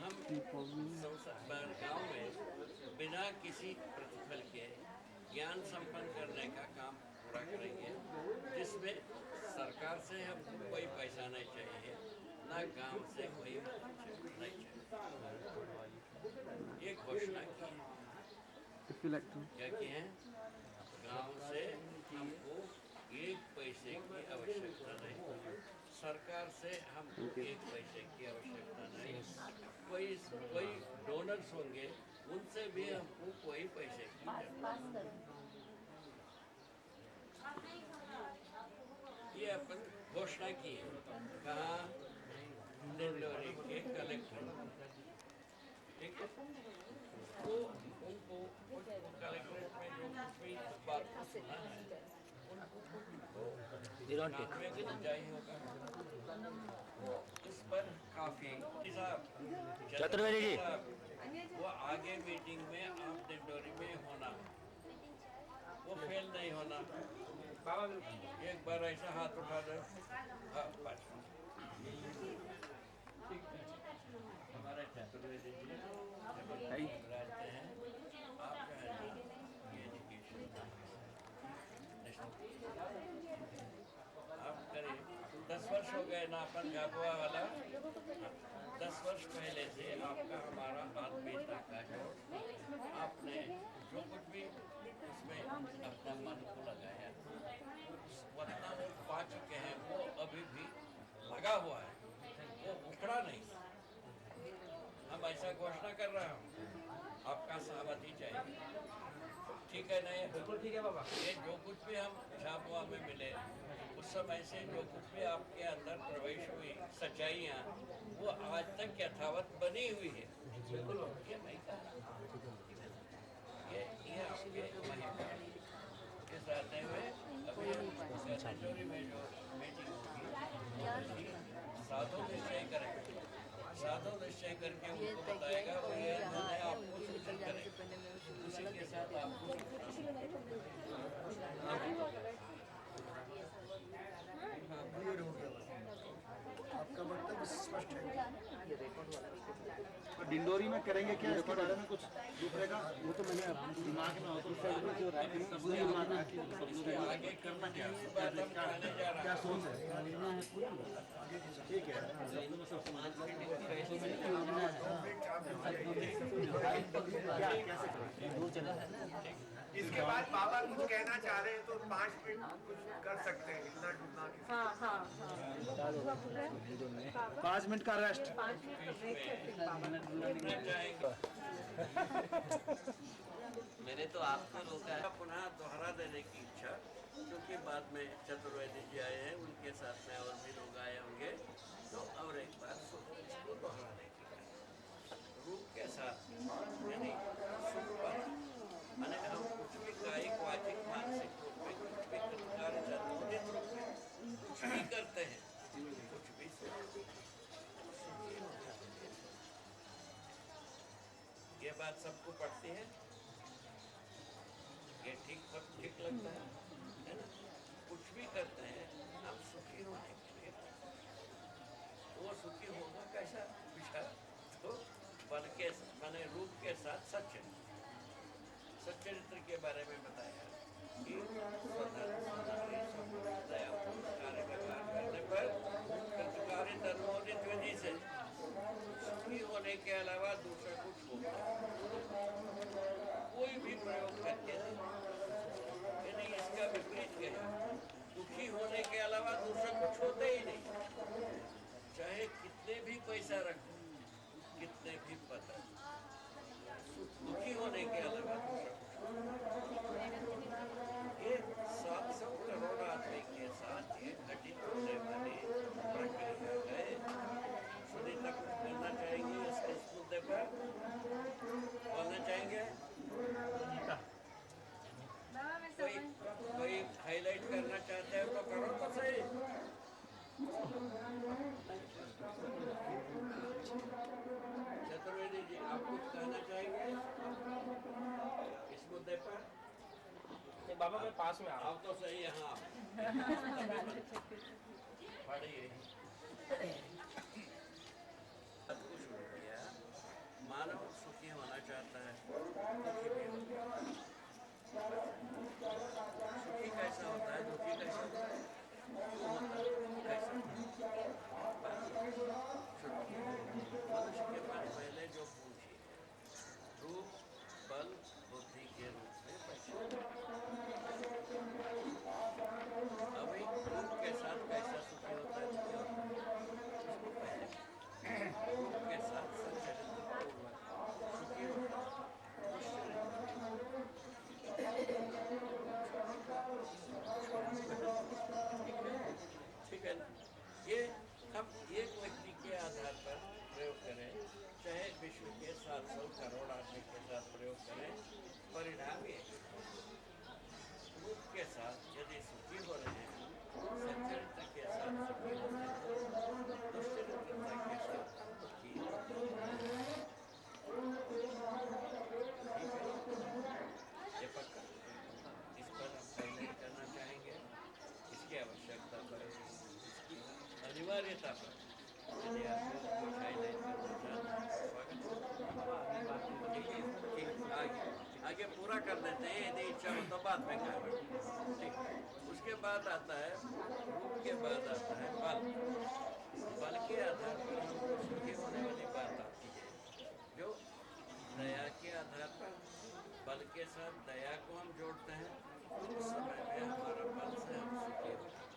हम गांव में बिना किसी प्रतिफल के ज्ञान संपन्न करने का काम पूरा करेंगे, जिसमें सरकार से हमको कोई पैसा नहीं चाहिए, ना गांव से कोई नहीं चाहिए। ये घोषणा की है। क्या की है? गांव से हमको एक पैसे की आवश्यकता नहीं, सरकार से हमको एक पैसे की आवश्यकता नहीं, कोई डोनर्स होंगे उनसे भी हमको कोई पैसे की जरूरत नहीं। ये अपन घोषणा की है। कहाँ? दिंडोरी के कलेक्टर। ठीक है, तो उनको कलेक्ट्रेट में जो कुछ भी बात सुना है उनको में गुंजाई होगा। इस पर काफी चतुर्वेदी जी वो आगे मीटिंग में आप दिंडोरी में होना, वो फेल नहीं होना। एक बार ऐसा हाथ उठा दो। हाँ, बस हमारे चतुर्वेदी जी रहते हैं, आप एजुकेशन आप करिए। 10 वर्ष हो गए ना अपन झाबुआ वाला, 10 वर्ष पहले से आपका हमारा आत्मीयता का जो आपने जो कुछ भी उसमें अपना मन को लगाया, वतना वो पा चुके हैं, वो अभी भी लगा हुआ है, वो उखड़ा नहीं। हम ऐसा घोषणा कर रहा हूँ, आपका सहमति चाहिए। ठीक है? नहीं? बिल्कुल ठीक है बाबा। ये जो कुछ भी हम झाबुआ में मिले, उस समय से जो कुछ भी आपके अंदर प्रवेश हुई सच्चाइयाँ, वो आज तक यथावत बनी हुई है। बिल्कुल ये मैं कह रहा हूँ। ये आपके वहीं के साथ हुए अभी चंदौली में जो मीटिंग होगी साधु निश्चय करेंगे, साधु निश्चय करके उनको बताएगा वो ये उन्होंने आपको सूचन करें, उसी के साथ आपको क्लियर हो गया आपका मतलब स्पष्ट है। तो डिंडोरी में करेंगे क्या इसके बारे में कुछ दूसरे का? वो तो मैंने दिमाग में आगे करना क्या सोच है? ठीक है। इसके बाद बाबा कुछ कहना चाह रहे हैं तो 5 मिनट कुछ कर सकते हैं, इतना डूबना के हाँ हाँ हाँ 5 मिनट का रेस्ट। 5 मिनट का ब्रेक करते हैं बाबा। मैंने तो आपको रोका है। पुनः दोहरा देने की इच्छा, क्योंकि बाद में चतुर्वेदी जी आए हैं, उनके साथ में और भी लोग आए होंगे, तो और एक बार इसको दोहराने की रूप के साथ यानी सुख पर माने हम कुछ भी कायिक वाचिक मानसिक रूप में कुछ भी कृतकार्यता नोदित रूप में कुछ भी करते हैं, कुछ भी ये बात सबको पड़ती है, ये ठीक लगता है ना? कुछ भी करते हैं हम सुखी होने के लिए, वो सुखी होगा कैसा विचार? तो बल के माने रूप के साथ सच्चरित्र के बारे में बताया कि कार्य व्यवहार करने पर कृतकार्य तन्मोदित विधि से सुखी होने के अलावा दूसरा कुछ होता कोई भी प्रयोग करके नहीं, इसका विपरीत गया, दुखी होने के अलावा दूसरा कुछ होता ही नहीं, चाहे कितने भी पैसा रख, कितने भी पद, दुखी होने के अलावा दूसरा ये 700 करोड़ आदमी के साथ ये घटित होने वाली प्रक्रिया है। सुनीता कुछ बोलना चाहेंगे इस मुद्दे पर? बोलना चाहेंगे? कोई हाईलाइट करना चाहते हैं तो करो तो सही। चतुर्वेदी जी आप कुछ कहना चाहेंगे इस मुद्दे पर? बाबा मैं पास में आ रहा हूँ। आप तो सही यहाँ पढ़िए। कुछ हो गया, मानव सुखी होना चाहता है, दुखी भी होता है। सुखी कैसा होता है, दुखी कैसा होता है, क्यों होता है, कैसा? मनुष्य के मन पहले जो पूछिए रूप बल बुद्धि के रूप में पहचान, अभी रूप के साथ कैसा सुखी होता है, दुखी होता है, उसको पहले रूप के साथ सच्चरित्रपूर्वक सुखी होता है, ठीक है ना? ये हम एक व्यक्ति के आधार पर प्रयोग करें, चाहे विश्व के 700 करोड़ आदमी के साथ प्रयोग करें, परिणाम ये रूप के साथ यदि सुखी हो रहे हैं, सच्चरित्र के साथ सुखी होते हैं, दुष्चरित्रता के साथ दुखी होते हैं। ठीक है, ये पक्का। इस पर हम पहले करना चाहेंगे, इसकी आवश्यकता पर, इसकी अनिवार्यता पर यदि आपको कुछ हाईलाइट करना चाहते हैं, स्वागत। आगे पूरा कर देते हैं, यदि इच्छा हो तो बाद में कहें। ठीक, उसके बाद आता है रूप के बाद आता है बल। बल के आधार पर हमको सुखी होने वाली बात आती है, जो दया के आधार पर बल के साथ दया को हम जोड़ते हैं, उस समय में हमारा बल से हम सुखी होते हैं।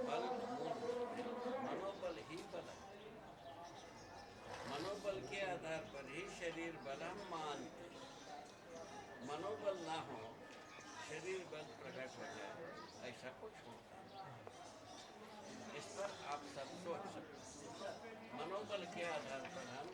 बल मनोबल ही बल है, मनोबल के आधार पर ही शरीर बल हम मानते हैं। मनोबल ना हो, शरीर बल प्रकट हो जाए, ऐसा कुछ होता नहीं। इस पर आप सब सोच सकते हैं। मनोबल के आधार पर हम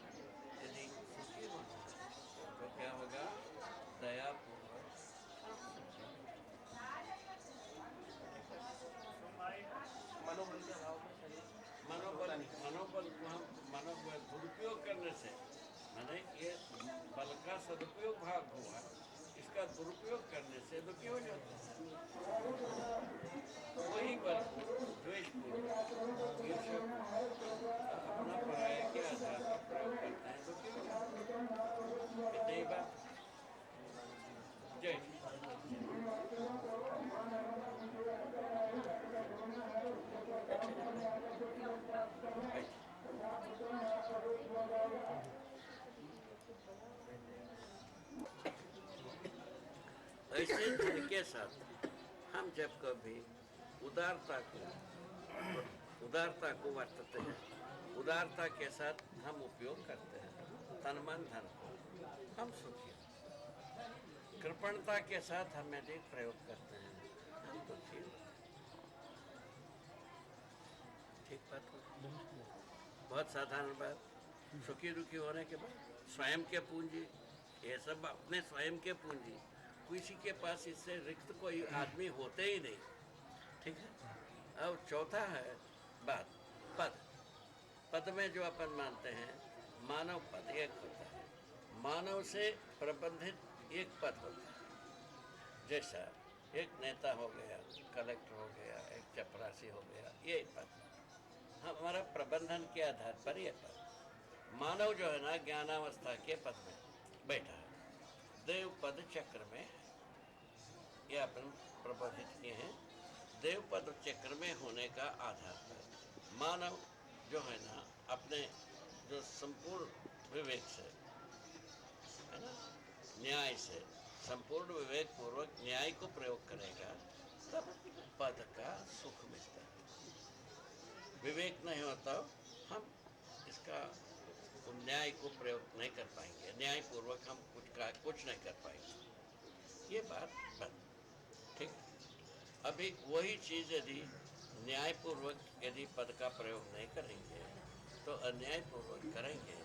आधार पर प्रयोग करते हैं दुखी हो जाते हैं। इतनी ही बात। जय ऐसे धन के साथ हम जब कभी उदारता को वर्तते हैं, उदारता के साथ हम उपयोग करते हैं तन मन धन को, हम सुखी हैं। कृपणता के साथ हम यदि प्रयोग करते हैं हम दुखी होते हैं। ठीक बात हो, बहुत साधारण बात। सुखी दुखी होने के बाद स्वयं के पूंजी, ये सब अपने स्वयं के पूंजी, किसी के पास इससे रिक्त कोई आदमी होते ही नहीं। ठीक है। अब चौथा है बात पद। पद में जो अपन मानते हैं मानव पद एक होता है, मानव से प्रबंधित एक पद होता है। जैसा एक नेता हो गया, कलेक्टर हो गया, एक चपरासी हो गया, ये पद हमारा प्रबंधन के आधार पर ये पद। मानव जो है ना ज्ञानावस्था के पद में बैठा है, देव पद चक्र में है, ये अपन प्रबंधित किए हैं। देव पद चक्र में होने का आधार पर मानव जो है ना अपने जो संपूर्ण विवेक से है ना, न्याय से, संपूर्ण विवेक पूर्वक न्याय को प्रयोग करेगा तब पद का सुख मिलता है। विवेक नहीं होता हम इसका न्याय को प्रयोग नहीं कर पाएंगे, न्याय पूर्वक हम कुछ नहीं कर पाएंगे। ये बात बंद। ठीक। अभी वही चीज़ यदि न्यायपूर्वक यदि पद का प्रयोग नहीं करेंगे तो अन्यायपूर्वक करेंगे,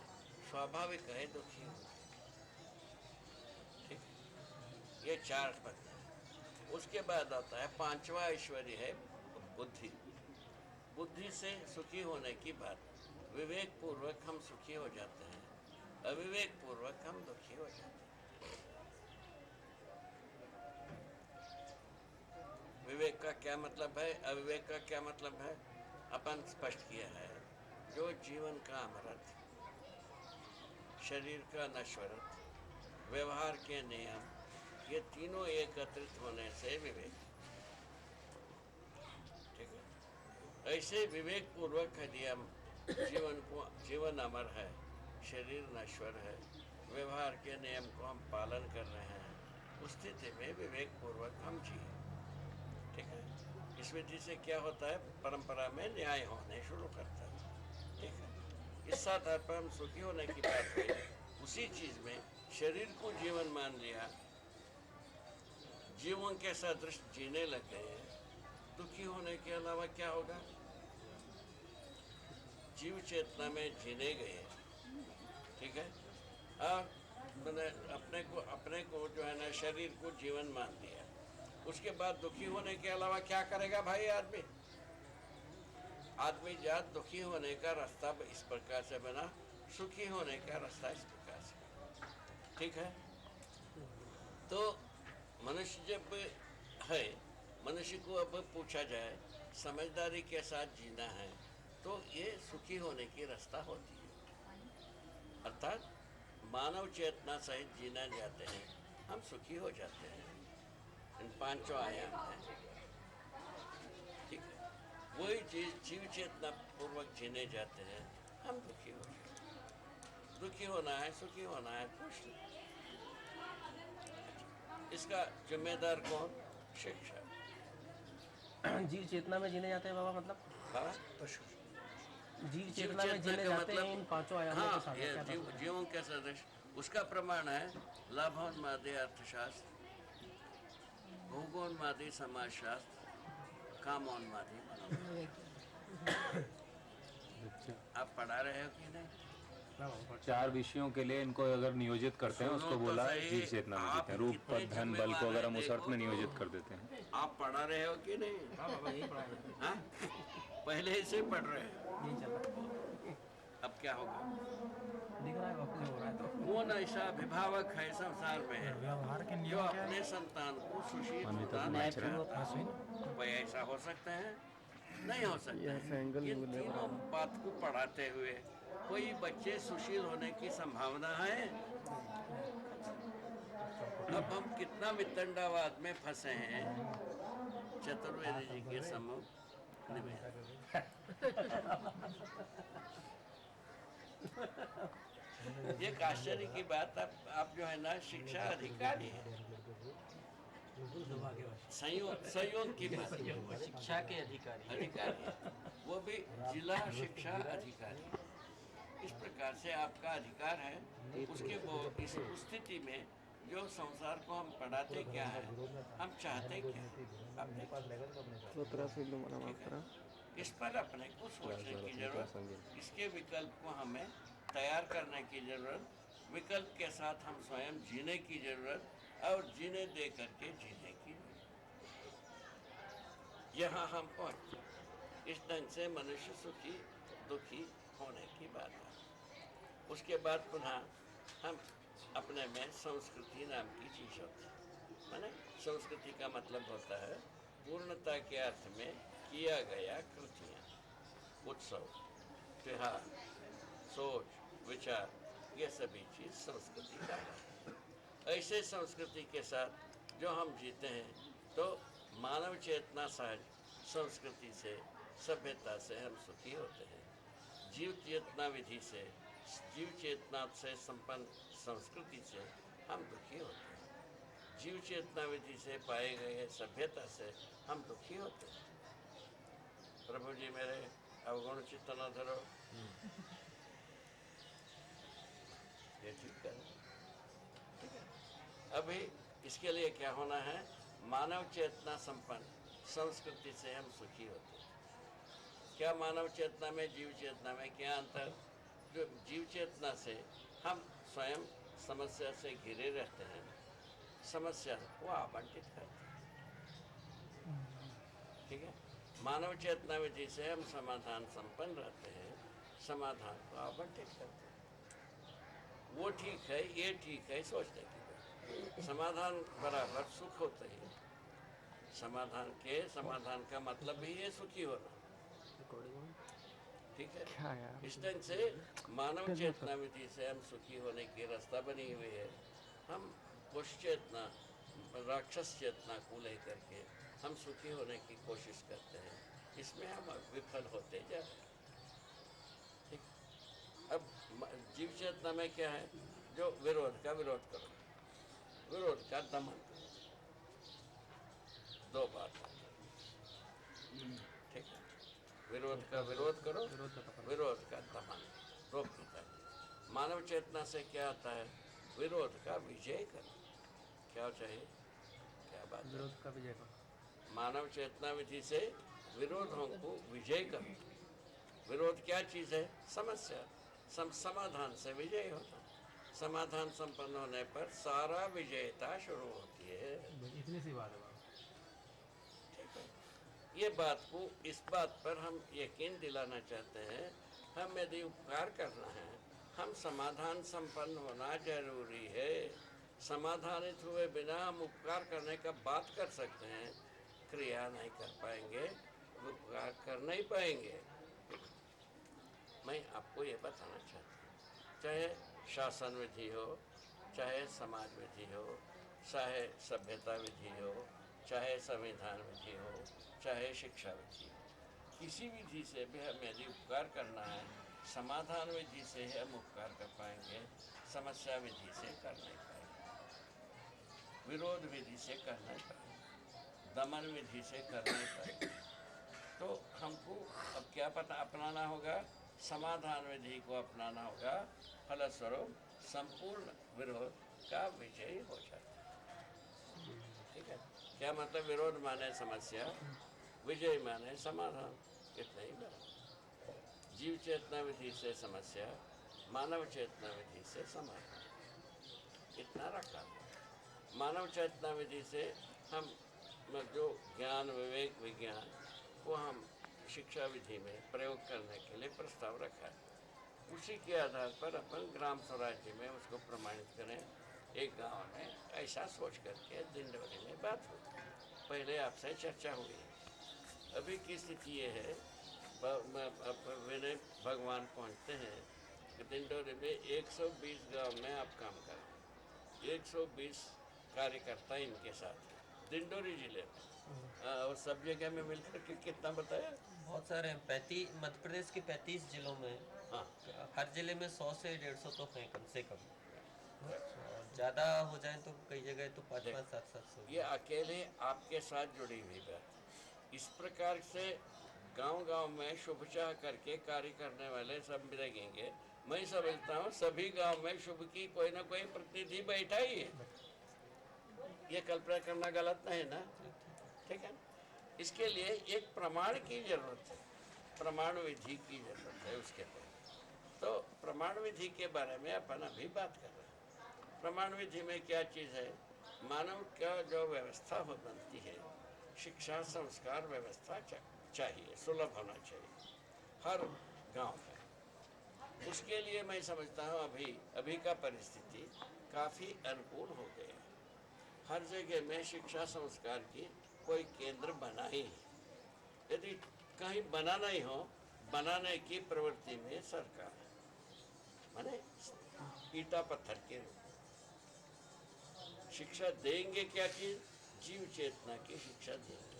स्वाभाविक है दुखी होंगे। ठीक। ये चार पद है। उसके बाद आता है पांचवा ऐश्वर्य है बुद्धि। बुद्धि से सुखी होने की बात, विवेक पूर्वक हम सुखी हो जाते हैं, अविवेक पूर्वक हम दुखी हो जाते हैं। विवेक का क्या मतलब है, अविवेक का क्या मतलब है, अपन स्पष्ट किया है। जो जीवन का अमृत, शरीर का नश्वरत, व्यवहार के नियम, ये तीनों एकत्रित होने से विवेक। ठीक है। ऐसे विवेक पूर्वक यदि हम जीवन अमर है, शरीर नश्वर है, व्यवहार के नियम को हम पालन कर रहे हैं, उस स्थिति में विवेक पूर्वक हम जिए। ठीक है। इस विधि से क्या होता है, परंपरा में न्याय होने शुरू करता है। ठीक है। इस आधार पर हम सुखी होने की बात हुई, उसी चीज में शरीर को जीवन मान लिया, जीवन के सदृश जीने लग गए, दुखी होने के अलावा क्या होगा, जीव चेतना में जीने गए। ठीक है। और मैंने अपने को जो है ना शरीर को जीवन मान लिया, उसके बाद दुखी होने के अलावा क्या करेगा भाई आदमी जात दुखी होने का रास्ता इस प्रकार से बना, सुखी होने का रास्ता इस प्रकार से। ठीक है। तो मनुष्य जब है, मनुष्य को अब पूछा जाए समझदारी के साथ जीना है तो ये सुखी होने की रास्ता होती है। अर्थात मानव चेतना सहित जीना जाते हैं हम सुखी हो जाते हैं। इन पांचों आयाम हैं। ठीक है। वही चीज जीव चेतना पूर्वक जीने जाते हैं हम दुखी हो जाते हैं। दुखी होना है, सुखी होना है, खुश। इसका जिम्मेदार कौन? शिक्षा। जीव चेतना में जीने जाते हैं बाबा, मतलब बाबा जीव चेतना में जीने जाते हैं इन पांचों आयामों के साथ। ये जीवों के सदृश। उसका प्रमाण है लाभोन्मादी अर्थशास्त्र, भोगोन्मादी समाजशास्त्र, कामोन्मादी मनोविज्ञान। आप पढ़ा रहे हो कि नहीं? 4 विषयों के लिए इनको अगर नियोजित करते हैं उसको बोला जीव चेतना में जीते हैं। रूप, पद, धन, बल को अगर हम उस अर्थ में नियोजित कर देते हैं। आप पढ़ा रहे हो कि नहीं? हाँ? पहले ही से पढ़ रहे हैं। अब क्या होगा? दिख रहा है हो रहा है तो कौन ऐसा अभिभावक है संसार में जो अपने संतान को सुशील कोई ऐसा हो सकता है? नहीं हो सकता है। ये तीनों बात को पढ़ाते हुए कोई बच्चे सुशील होने की संभावना है? अब हम कितना वितंडावाद में फंसे हैं। चतुर्वेदी जी के सम्मुख निवेदन। एक आश्चर्य की बात, आप जो है ना शिक्षा अधिकारी है, संयोग की बात, शिक्षा के अधिकारी है, वो भी जिला शिक्षा अधिकारी। इस प्रकार से आपका अधिकार है। उसके वो इस स्थिति में जो संसार को हम पढ़ाते क्या है, हम चाहते क्या है, आप देखिए। इस पर अपने को सोचने की जरूरत, इसके विकल्प को हमें तैयार करने की जरूरत, विकल्प के साथ हम स्वयं जीने की जरूरत और जीने दे करके जीने की जरूरत। यहाँ हम पहुँचे। इस ढंग से मनुष्य सुखी दुखी होने की बात है। उसके बाद पुनः हम अपने में संस्कृति नाम की चीज़ होती है। माने संस्कृति का मतलब होता है पूर्णता के अर्थ में किया गया कृतियाँ, उत्सव, त्योहार, सोच, विचार, ये सभी चीज़ संस्कृति का है। ऐसे संस्कृति के साथ जो हम जीते हैं तो मानव चेतना सहज संस्कृति से, सभ्यता से हम सुखी होते हैं। जीव चेतना विधि से, जीव चेतना से संपन्न संस्कृति से हम दुखी होते हैं। जीव चेतना विधि से पाए गए सभ्यता से हम दुखी होते हैं। प्रभु जी मेरे अवगुण चित्त न धरो, ये ठीक है। अभी इसके लिए क्या होना है? मानव चेतना संपन्न संस्कृति से हम सुखी होते हैं। क्या मानव चेतना में जीव चेतना में क्या अंतर? जो जीव चेतना से हम स्वयं समस्या से घिरे रहते हैं, समस्या को आवंटित करते हैं, ठीक है। मानव चेतना विधि से हम समाधान संपन्न रहते हैं, समाधान को आवंटित करते हैं। वो ठीक है, ये ठीक है, सोचने की बात। समाधान बराबर सुख होते हैं। समाधान का मतलब भी ये सुखी होना, ठीक है। इस ढंग से मानव चेतना विधि से हम सुखी होने की रास्ता बनी हुई है। हम पुरुष चेतना, राक्षस चेतना को लेकर के हम सुखी होने की कोशिश करते हैं, इसमें हम विफल होते जा रहे हैं, ठीक। अब जीव चेतना में क्या है? जो विरोध का विरोध करो, विरोध का दमन करो, दो बात, ठीक है। विरोध का विरोध करो, विरोध का दमन, रोक देता है। मानव चेतना से क्या आता है? विरोध का विजय करो। क्या चाहिए? क्या बात? विरोध का विजय करो। मानव चेतना विधि से विरोधों को विजय करो। विरोध क्या चीज़ है? समस्या। समाधान से विजय होता है। समाधान संपन्न होने पर सारा विजयता शुरू होती है। इतनी सी बात है। ये बात को, इस बात पर हम यकीन दिलाना चाहते हैं। हम यदि उपकार करना है, हम समाधान संपन्न होना जरूरी है। समाधानित हुए बिना हम उपकार करने का बात कर सकते हैं, क्रिया नहीं कर पाएंगे, उपकार कर नहीं पाएंगे। मैं आपको ये बताना चाहता हूँ, चाहे शासन विधि हो, चाहे समाज विधि हो, चाहे सभ्यता विधि हो, चाहे संविधान विधि हो, चाहे शिक्षा विधि हो, किसी विधि से भी हमें यदि उपकार करना है, समाधान विधि से हम उपकार कर पाएंगे, समस्या विधि से कर नहीं पाएंगे, विरोध विधि से कर नहीं पाएंगे, दमन विधि से कर नहीं पाएंगे। तो हमको अब क्या पता अपनाना होगा? समाधान विधि को अपनाना होगा। फलस्वरूप संपूर्ण विरोध का विजय हो जाता है, ठीक है। क्या मतलब? विरोध माने समस्या, विजय माने समाधान। इतना ही बराबर। जीव चेतना विधि से समस्या, मानव चेतना विधि से समाधान, इतना रखा। मानव चेतना विधि से हम जो ज्ञान, विवेक, विज्ञान को हम शिक्षा विधि में प्रयोग करने के लिए प्रस्ताव रखा है। उसी के आधार पर अपन ग्राम स्वराज्य में उसको प्रमाणित करें। एक गांव में ऐसा सोच करके दिंडोरी में बात हुई। पहले आपसे चर्चा हुई। अभी की स्थिति ये है, विनय भगवान पहुंचते हैं दिंडोरी में 120 गांव में आप काम करें, 120 कार्यकर्ता इनके साथ दिंडोरी जिले में, और सब जगह में मिलकर के कितना बताया? बहुत सारे हैं। 35 मध्य प्रदेश के 35 जिलों में, हाँ, हर जिले में 100 से 150 तो हैं कम से कम। ज़्यादा हो जाए तो कई जगह तो 5-5, 7-7 ये अकेले आपके साथ जुड़ी हुई बात। इस प्रकार से गांव-गांव में शुभ चाह करके कार्य करने वाले सब लगेंगे। मैं समझता हूँ सभी गांव में शुभ की कोई ना कोई प्रतिनिधि बैठा ही है। ये कल्पना करना गलत नहीं ना, ठीक है? इसके लिए एक प्रमाण की जरूरत है, प्रमाण विधि की जरूरत है उसके लिए। तो प्रमाण विधि के बारे में अपन अभी बात कर रहे हैं। प्रमाण विधि में क्या चीज़ है? मानव का जो व्यवस्था हो बनती है, शिक्षा संस्कार व्यवस्था चाहिए, सुलभ होना चाहिए हर गांव में। उसके लिए मैं समझता हूँ अभी का परिस्थिति काफ़ी अनुकूल हो गई है। हर जगह में शिक्षा संस्कार की कोई केंद्र बना ही है। यदि कहीं बना नहीं हो, बनाने की प्रवृत्ति में सरकार है, माने ईटा पत्थर के रूप में शिक्षा देंगे। क्या चीज? जीव चेतना की शिक्षा देंगे।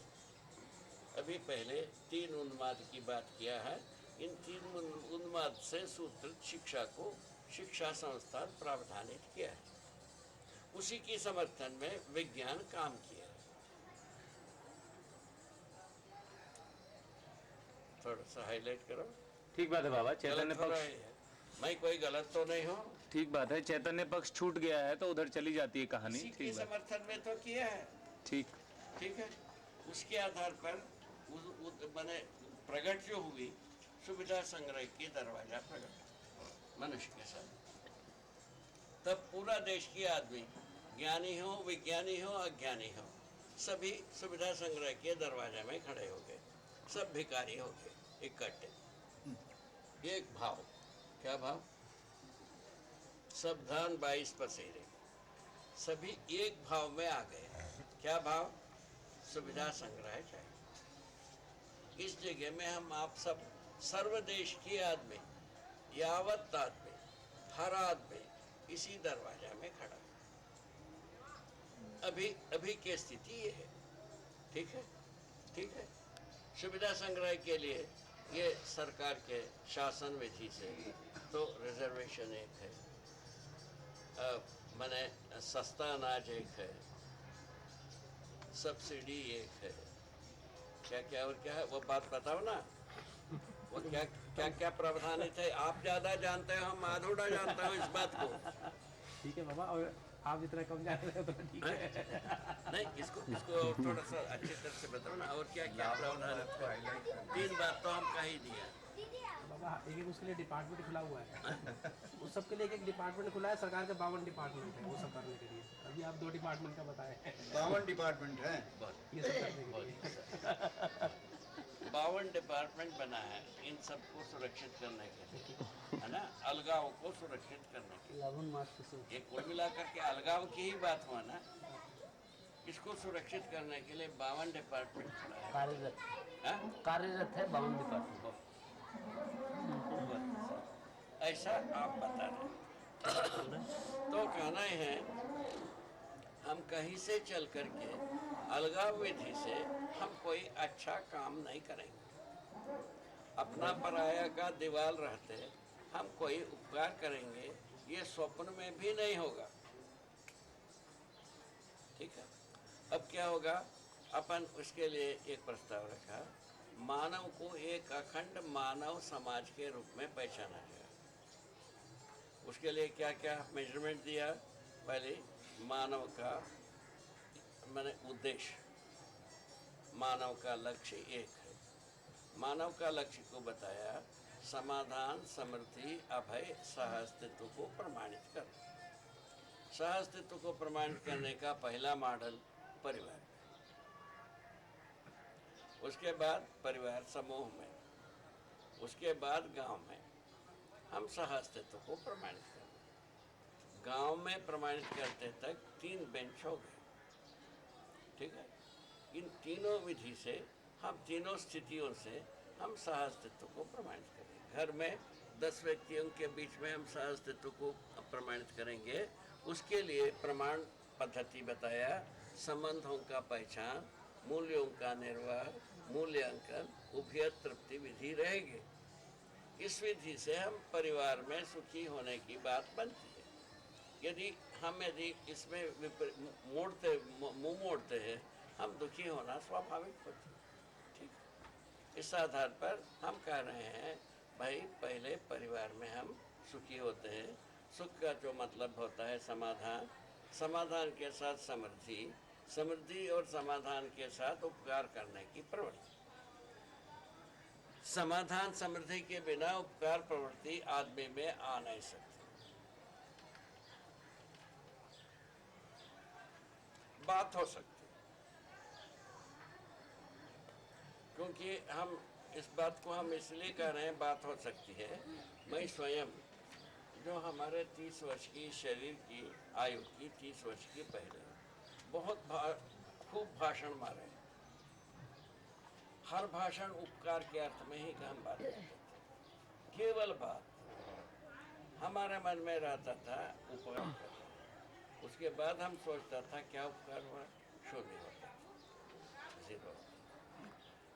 अभी पहले 3 उन्माद की बात किया है। इन 3 उन्माद से सूत्रित शिक्षा को शिक्षा संस्थान प्रावधानित किया है। उसी की समर्थन में विज्ञान काम किया। थोड़ा सा हाईलाइट करो। ठीक बात है बाबा। चैतन्य पक्ष, मैं कोई गलत तो नहीं हूँ? ठीक बात है। चैतन्य पक्ष छूट गया है तो उधर चली जाती है कहानी। इसी के समर्थन में तो किया है। ठीक है। उसके आधार पर मैंने प्रकट जो हुई सुविधा संग्रह की दरवाजा प्रकट मनुष्य के साथ, तब पूरा देश के आदमी ज्ञानी हो, विज्ञानी हो, अज्ञानी हो, सभी सुविधा संग्रह के दरवाजे में खड़े हो गए। सब भिखारी हो गए इकट्ठे। एक भाव, क्या भाव? सावधान 22 पसेरे, सभी एक भाव में आ गए। क्या भाव? सुविधा संग्रह चाहिए। इस जगह में हम आप सब सर्वदेश के आदमी, यावत आदमी, हर आदमी इसी दरवाजा में खड़ा। अभी की स्थिति ये है। ठीक है। सुविधा संग्रह के लिए ये सरकार के शासन विधि से तो रिजर्वेशन एक है, माने सस्ता अनाज एक है, सब्सिडी एक है, क्या और क्या है वो बात बताओ ना। वो क्या प्रावधानित है? आप ज्यादा जानते हो, हम आधोड़ा जानता हूँ इस बात को। ठीक है बाबा, और आप जितना कम जान रहे हो तो ठीक है। नहीं, इसको थोड़ा सा अच्छी तरह से बताओ ना। और क्या प्रावधानित है? 3 बात तो हम कह ही दिया बाबा। एक उसके लिए डिपार्टमेंट खुला हुआ है, उस सब के लिए एक डिपार्टमेंट खुला है। सरकार के 52 डिपार्टमेंट है वो सब करने के लिए। अभी आप 2 डिपार्टमेंट का बताए। 52 डिपार्टमेंट है ये सब करने के लिए। 52 डिपार्टमेंट बना है इन सबको सुरक्षित करने के लिए, है ना, अलगाव को सुरक्षित करने के लिए। ये कुल मिलाकर के अलगाव की ही बात हुआ ना। इसको सुरक्षित करने के लिए 52 डिपार्टमेंट कार्यरत है 52 डिपार्टमेंट। ऐसा आप बता रहे। तो कहना है हम कहीं से चल करके अलगाव विधि से हम कोई अच्छा काम नहीं करेंगे। अपना पराया का दीवाल रहते हम कोई उपकार करेंगे, ये स्वप्न में भी नहीं होगा। ठीक है। अब क्या होगा? अपन उसके लिए एक प्रस्ताव रखा, मानव को एक अखंड मानव समाज के रूप में पहचाना जाए। उसके लिए क्या क्या मेजरमेंट दिया? पहले मानव का मैंने उद्देश्य, मानव का लक्ष्य एक है। मानव का लक्ष्य को बताया समाधान, समृद्धि, अभय, सहअस्तित्व को प्रमाणित करना। सहअस्तित्व को प्रमाणित करने का पहला मॉडल परिवार, उसके बाद परिवार समूह में, उसके बाद गांव में हम सहअस्तित्व को प्रमाणित करना। गांव में प्रमाणित करते तक 3 बेंच हो गए। ठीक है। इन तीनों विधि से हम तीनों स्थितियों से हम सहअस्तित्व को प्रमाणित करें। घर में 10 व्यक्तियों के बीच में हम सह अस्तित्व को प्रमाणित करेंगे। उसके लिए प्रमाण पद्धति बताया, संबंधों का पहचान, मूल्यों का निर्वाह, मूल्यांकन, उभयत तृप्ति विधि रहेगी। इस विधि से हम परिवार में सुखी होने की बात बनती है। यदि इसमें मुंह मोड़ते हैं, हम दुखी होना स्वाभाविक होता है। ठीक, इस आधार पर हम कह रहे हैं भाई पहले परिवार में हम सुखी होते हैं। सुख का जो मतलब होता है समाधान, समाधान के साथ समृद्धि, समृद्धि और समाधान के साथ उपकार करने की प्रवृत्ति। समाधान समृद्धि के बिना उपकार प्रवृत्ति आदमी में आ नहीं सकती। बात हो सकती, क्योंकि हम इस बात को हम इसलिए कह रहे हैं बात हो सकती है। मैं स्वयं जो हमारे 30 वर्ष की शरीर की आयु की 30 वर्ष की पहले बहुत खूब भाषण मारे। हर भाषण उपकार के अर्थ में ही हम बात करते थे। केवल बात हमारे मन में रहता था उपकार करना। उसके बाद हम सोचता था क्या उपकार हुआ, शून्य होता, जीरो।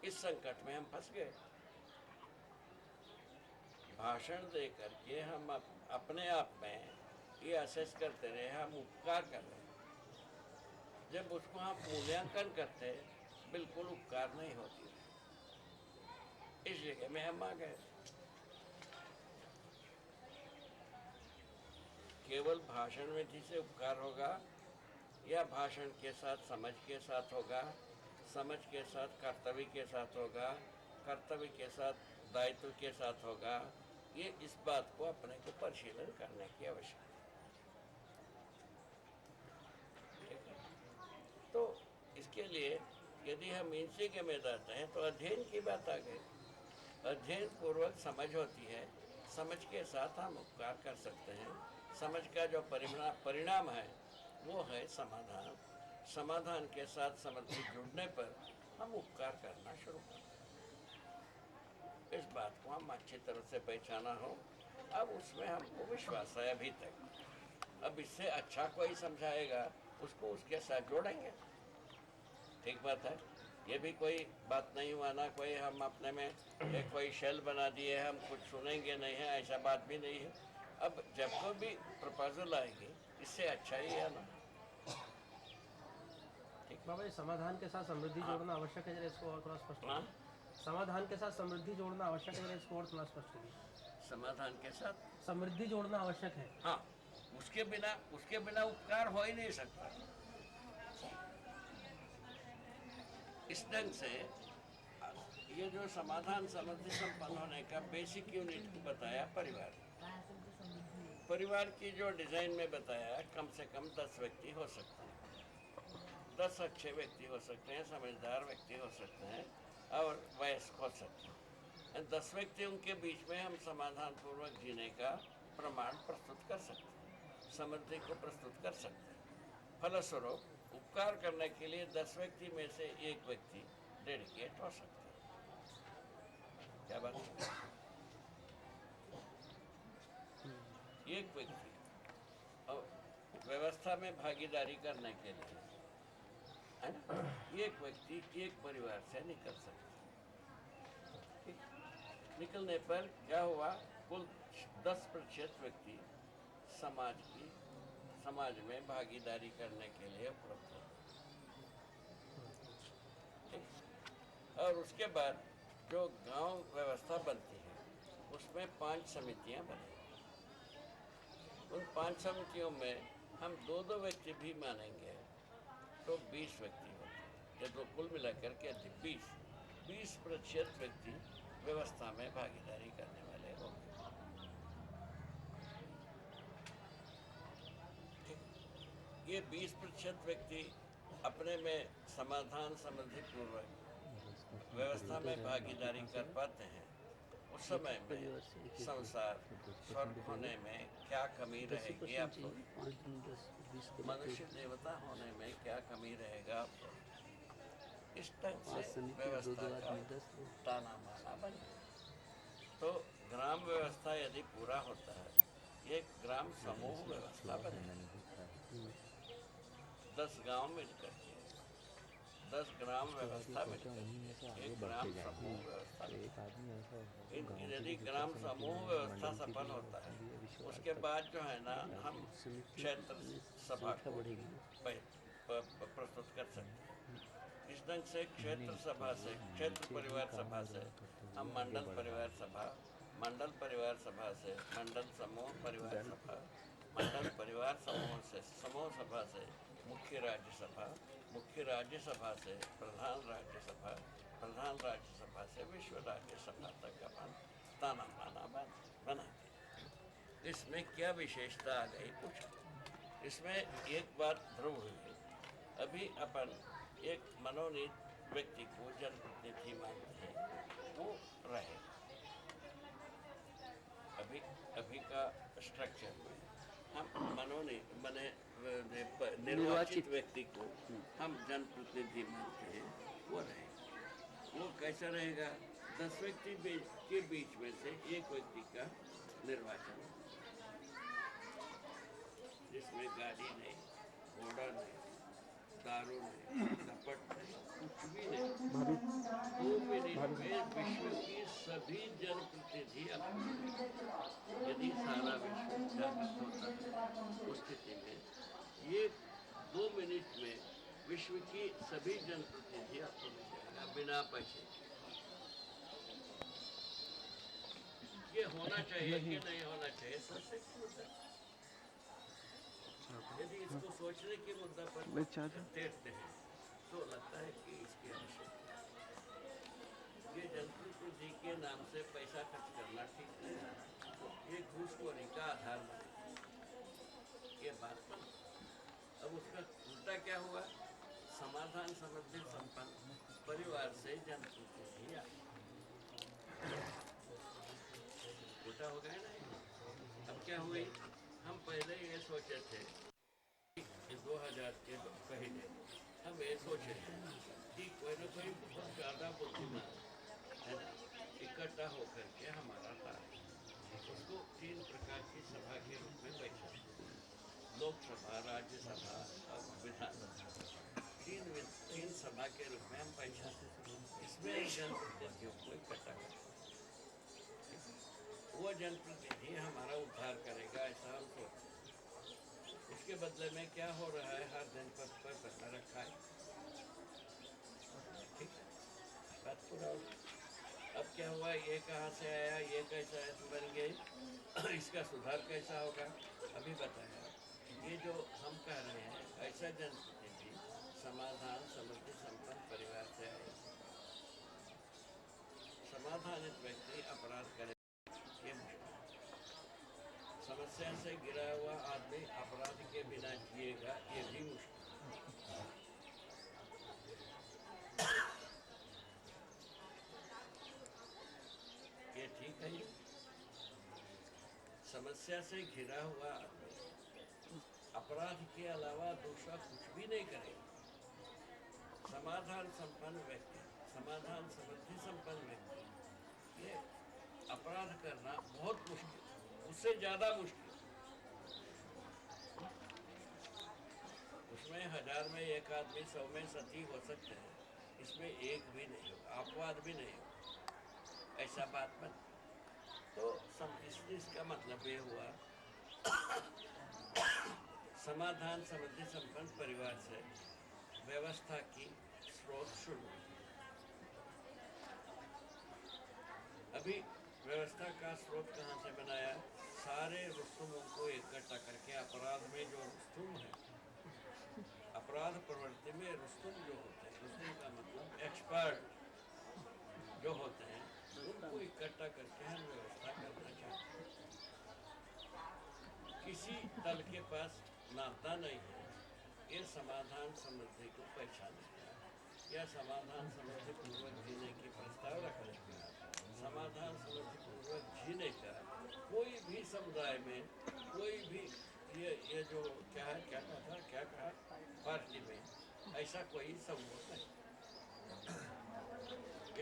इस संकट में हम फंस गए। भाषण दे करके हम अपने आप में ये असेस करते रहे हम उपकार कर रहे हैं। जब उसको हम मूल्यांकन करते बिल्कुल उपकार नहीं होती। इस जगह में हम आ गए। केवल भाषण विधि से उपकार होगा या भाषण के साथ समझ के साथ होगा, समझ के साथ कर्तव्य के साथ होगा, कर्तव्य के साथ दायित्व के साथ होगा, ये इस बात को अपने को परिशीलन करने की आवश्यकता है। तो इसके लिए यदि हम इसी के में जाते हैं तो अध्ययन की बात आ गई। अध्ययन पूर्वक समझ होती है, समझ के साथ हम उपकार कर सकते हैं। समझ का जो परिणाम है वो है समाधान। समाधान के साथ समृद्धि जुड़ने पर हम उपकार करना शुरू करते हैं। इस बात को हम अच्छी तरह से पहचाना हो। अब उसमें हमको विश्वास है अभी तक। अब इससे अच्छा कोई समझाएगा उसको उसके साथ जोड़ेंगे। ठीक बात है। ये भी कोई बात नहीं हुआ ना कोई हम अपने में एक कोई शेल बना दिए, हम कुछ सुनेंगे नहीं है, ऐसा बात भी नहीं है। अब जब को भी प्रपोजल आएगी इससे अच्छा ही है ना। बाबा जी, समाधान के साथ समृद्धि जोड़ना आवश्यक है, जरा इसको और थोड़ा स्पष्ट कीजिए। समाधान के साथ समृद्धि जोड़ना आवश्यक है, जरा इसको और थोड़ा स्पष्ट कीजिए। समाधान के साथ समृद्धि जोड़ना आवश्यक है। हाँ, उसके बिना उपकार हो ही नहीं सकता। इस ढंग से ये जो समाधान समृद्धि संपन्न होने का बेसिक यूनिट बताया परिवार की जो डिजाइन में बताया कम से कम 10 व्यक्ति हो सकते हैं। 10 अच्छे व्यक्ति हो सकते हैं, समझदार व्यक्ति हो सकते हैं और वयस्क हो सकते हैं। 10 व्यक्तियों के बीच में हम समाधान पूर्वक जीने का प्रमाण प्रस्तुत कर सकते हैं, समृद्धि को प्रस्तुत कर सकते हैं। फलस्वरूप उपकार करने के लिए 10 व्यक्ति में से एक व्यक्ति डेडिकेट हो सकता है। क्या बात है? एक व्यक्ति और व्यवस्था में भागीदारी करने के लिए है ना, एक व्यक्ति एक परिवार से निकल सकता है। निकलने पर क्या हुआ, कुल 10% व्यक्ति समाज में भागीदारी करने के लिए उपलब्ध हो। और उसके बाद जो गांव व्यवस्था बनती है उसमें 5 समितियां बनी। उन 5 समितियों में हम 2-2 व्यक्ति भी मानेंगे तो 20 व्यक्ति होते हैं। ये तो कुल मिलाकर के 20% व्यक्ति व्यवस्था में भागीदारी करने वाले होंगे। ये 20% व्यक्ति अपने में समाधान समृद्धि पूर्वक व्यवस्था में भागीदारी कर पाते हैं। उस समय में संसार स्वर्ग होने में क्या कमी रहेगी आपको, मनुष्य देवता होने में क्या कमी रहेगा आपको। इस ढंग से व्यवस्था का ताना माना बन। तो ग्राम व्यवस्था यदि पूरा होता है, ये ग्राम समूह व्यवस्था बने। 10 गांव मिलकर के 10 ग्राम व्यवस्था मिलकर एक ग्राम समूह व्यवस्था। यदि ग्राम समूह व्यवस्था सफल होता है, उसके बाद जो है ना हम क्षेत्र सभा को प्रस्तुत कर सकते हैं। इस ढंग से क्षेत्र सभा से, क्षेत्र परिवार सभा से हम मंडल परिवार सभा, मंडल परिवार सभा से मंडल समूह परिवार सभा, मंडल परिवार समूह से समूह सभा से मुख्य राज्य सभा, मुख्य राज्य सभा से प्रधान राज्य सभा, प्रधान राज्य सभा से विश्व राज्य सभा तक अपन ताना बाना बनाते। इसमें क्या विशेषता आ गई पूछो। इसमें एक बात ध्रुव हुई, अभी अपन एक मनोनीत व्यक्ति को जनप्रतिनिधि मानते हैं, वो रहे। अभी का स्ट्रक्चर में हम मनोनीत बने निर्वाचित व्यक्ति को हम जनप्रतिनिधि मानते हैं, वो रहे। वो कैसा रहेगा? 10 व्यक्ति के बीच में से एक व्यक्ति का निर्वाचन, जिसमें गाड़ी नहीं, घोड़ा नहीं, दारू नहीं, लपट नहीं, कुछ भी नहीं। 2 मिनट में विश्व की सभी जनप्रतिनिधि यदि सारा विश्व जागृत होता है, उस स्थिति में ये 2 मिनट में विश्व की सभी जनप्रतिनिधि आपको मिल जाएगा बिना पैसे। ये होना चाहिए कि नहीं होना चाहिए, सबसे मुद्दा। यदि इसको सोचने के मुद्दा पर देखते हैं तो लगता है कि इसकी आवश्यकता है। ये जनप्रतिनिधि के नाम से पैसा खर्च करना ठीक नहीं है, ये घूसखोरी का आधार बने, ये बात बनी। अब उसका उल्टा क्या हुआ? समाधान समृद्धि संपन्न परिवार से जनप्रतिनिधि आए, उल्टा हो गया ना। अब क्या हुई? हम पहले ये सोचे थे 2000 के पहले हम ये सोचे कि कोई ना कोई बहुत ज़्यादा बुद्धिमान है ना, इकट्ठा होकर के हमारा था, उसको 3 प्रकार की सभा के रूप में बैठा, लोकसभा, राज्यसभा और विधानसभा, 3 सभा के रूप में हम बैठा। इसमें जनप्रतिनिधियों को इकट्ठा कर, वो जनप्रतिनिधि हमारा उद्धार करेगा, ऐसा हम सोचते। उसके बदले में क्या हो रहा है? हर जनपद पर बना रखा है, ठीक है, बात पूरा हो। अब क्या हुआ? ये कहाँ से आया, ये कैसा है बन गई, इसका सुधार कैसा होगा? अभी बताया। ये जो हम कह रहे हैं, ऐसा जनप्रतिनिधि समाधान समृद्धि संपन्न परिवार से आए। समाधानित व्यक्ति अपराध करे, ये मुश्किल। समस्या से गिरा हुआ आदमी अपराध के बिना जिएगा, ये भी मुश्किल। ये ठीक है? समस्या से घिरा हुआ आदमी अपराध के अलावा दूसरा कुछ भी नहीं करेगा। समाधान संपन्न व्यक्ति, समाधान समृद्धि संपन्न व्यक्ति, ये अपराध करना बहुत मुश्किल, उससे ज़्यादा मुश्किल। उसमें 1000 में एक आदमी, 100 में सती हो सकते हैं, इसमें एक भी नहीं होगा, अपवाद भी नहीं होगा, ऐसा बात मत। तो इसका मतलब ये हुआ समाधान समृद्धि संपन्न परिवार से व्यवस्था की स्रोत शुरू। अभी व्यवस्था का स्रोत कहाँ से बनाया? सारे रुस्तुमों को इकट्ठा करके अपराध में जो रुस्तुम है, अपराध प्रवृत्ति में रुस्तुम जो होते हैं, रुस्तुम का मतलब एक्सपर्ट जो होते हैं, उनको इकट्ठा करके हम व्यवस्था करना चाहते हैं। किसी दल के पास नाता नहीं है, ये समाधान समृद्धि को पहचाने का या समाधान समृद्धि पूर्वक जीने की प्रस्ताव रखने का, समाधान समृद्धि पूर्वक जीने का कोई भी समुदाय में, कोई भी ये जो क्या है, क्या कहा पार्टी में, ऐसा कोई समूह नहीं।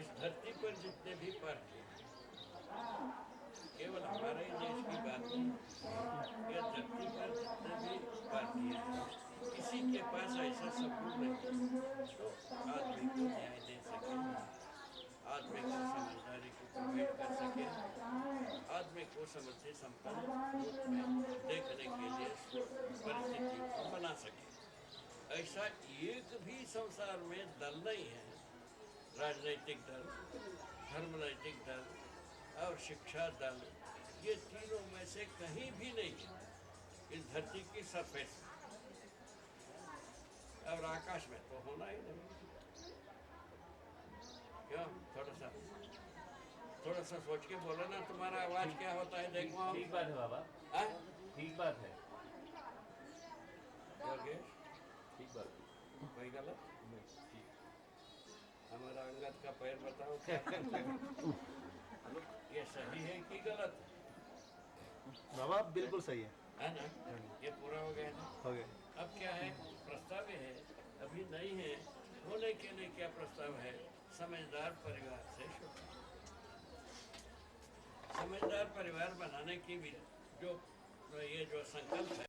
इस धरती पर जितने भी पार्टी केवल हमारे ही देश की बात नहीं, यह धरती पर जितने भी भारतीय हैं, किसी के पास ऐसा सबूत नहीं है जो आदमी को न्याय दे सके, आदमी को समझदारी को प्रोवाइड कर सके, आदमी को समझे संपन्न रूप में देखने के लिए परिस्थितियों को बना सके। ऐसा एक भी संसार में दल नहीं है, राजनीतिक दल, धर्मनैतिक दल और शिक्षा दल, ये तीनों में से कहीं भी नहीं है इस धरती की सरफेस और आकाश में तो होना ही नहीं। क्यों? थोड़ा सा सोच के बोलो ना, तुम्हारा आवाज क्या होता है देखो। ठीक बात है बाबा, ठीक बात है। योगेश, ठीक बात कोई गलत? ठीक। हमारा अंगद का पैर बताओ ये सही है कि गलत है? बाबा बिल्कुल सही है ना? ये पूरा हो गया ना? हो गया। अब क्या है? प्रस्ताव है, अभी नहीं है, होने के लिए क्या प्रस्ताव है? समझदार परिवार से शुरू। समझदार परिवार बनाने की भी जो ये जो संकल्प है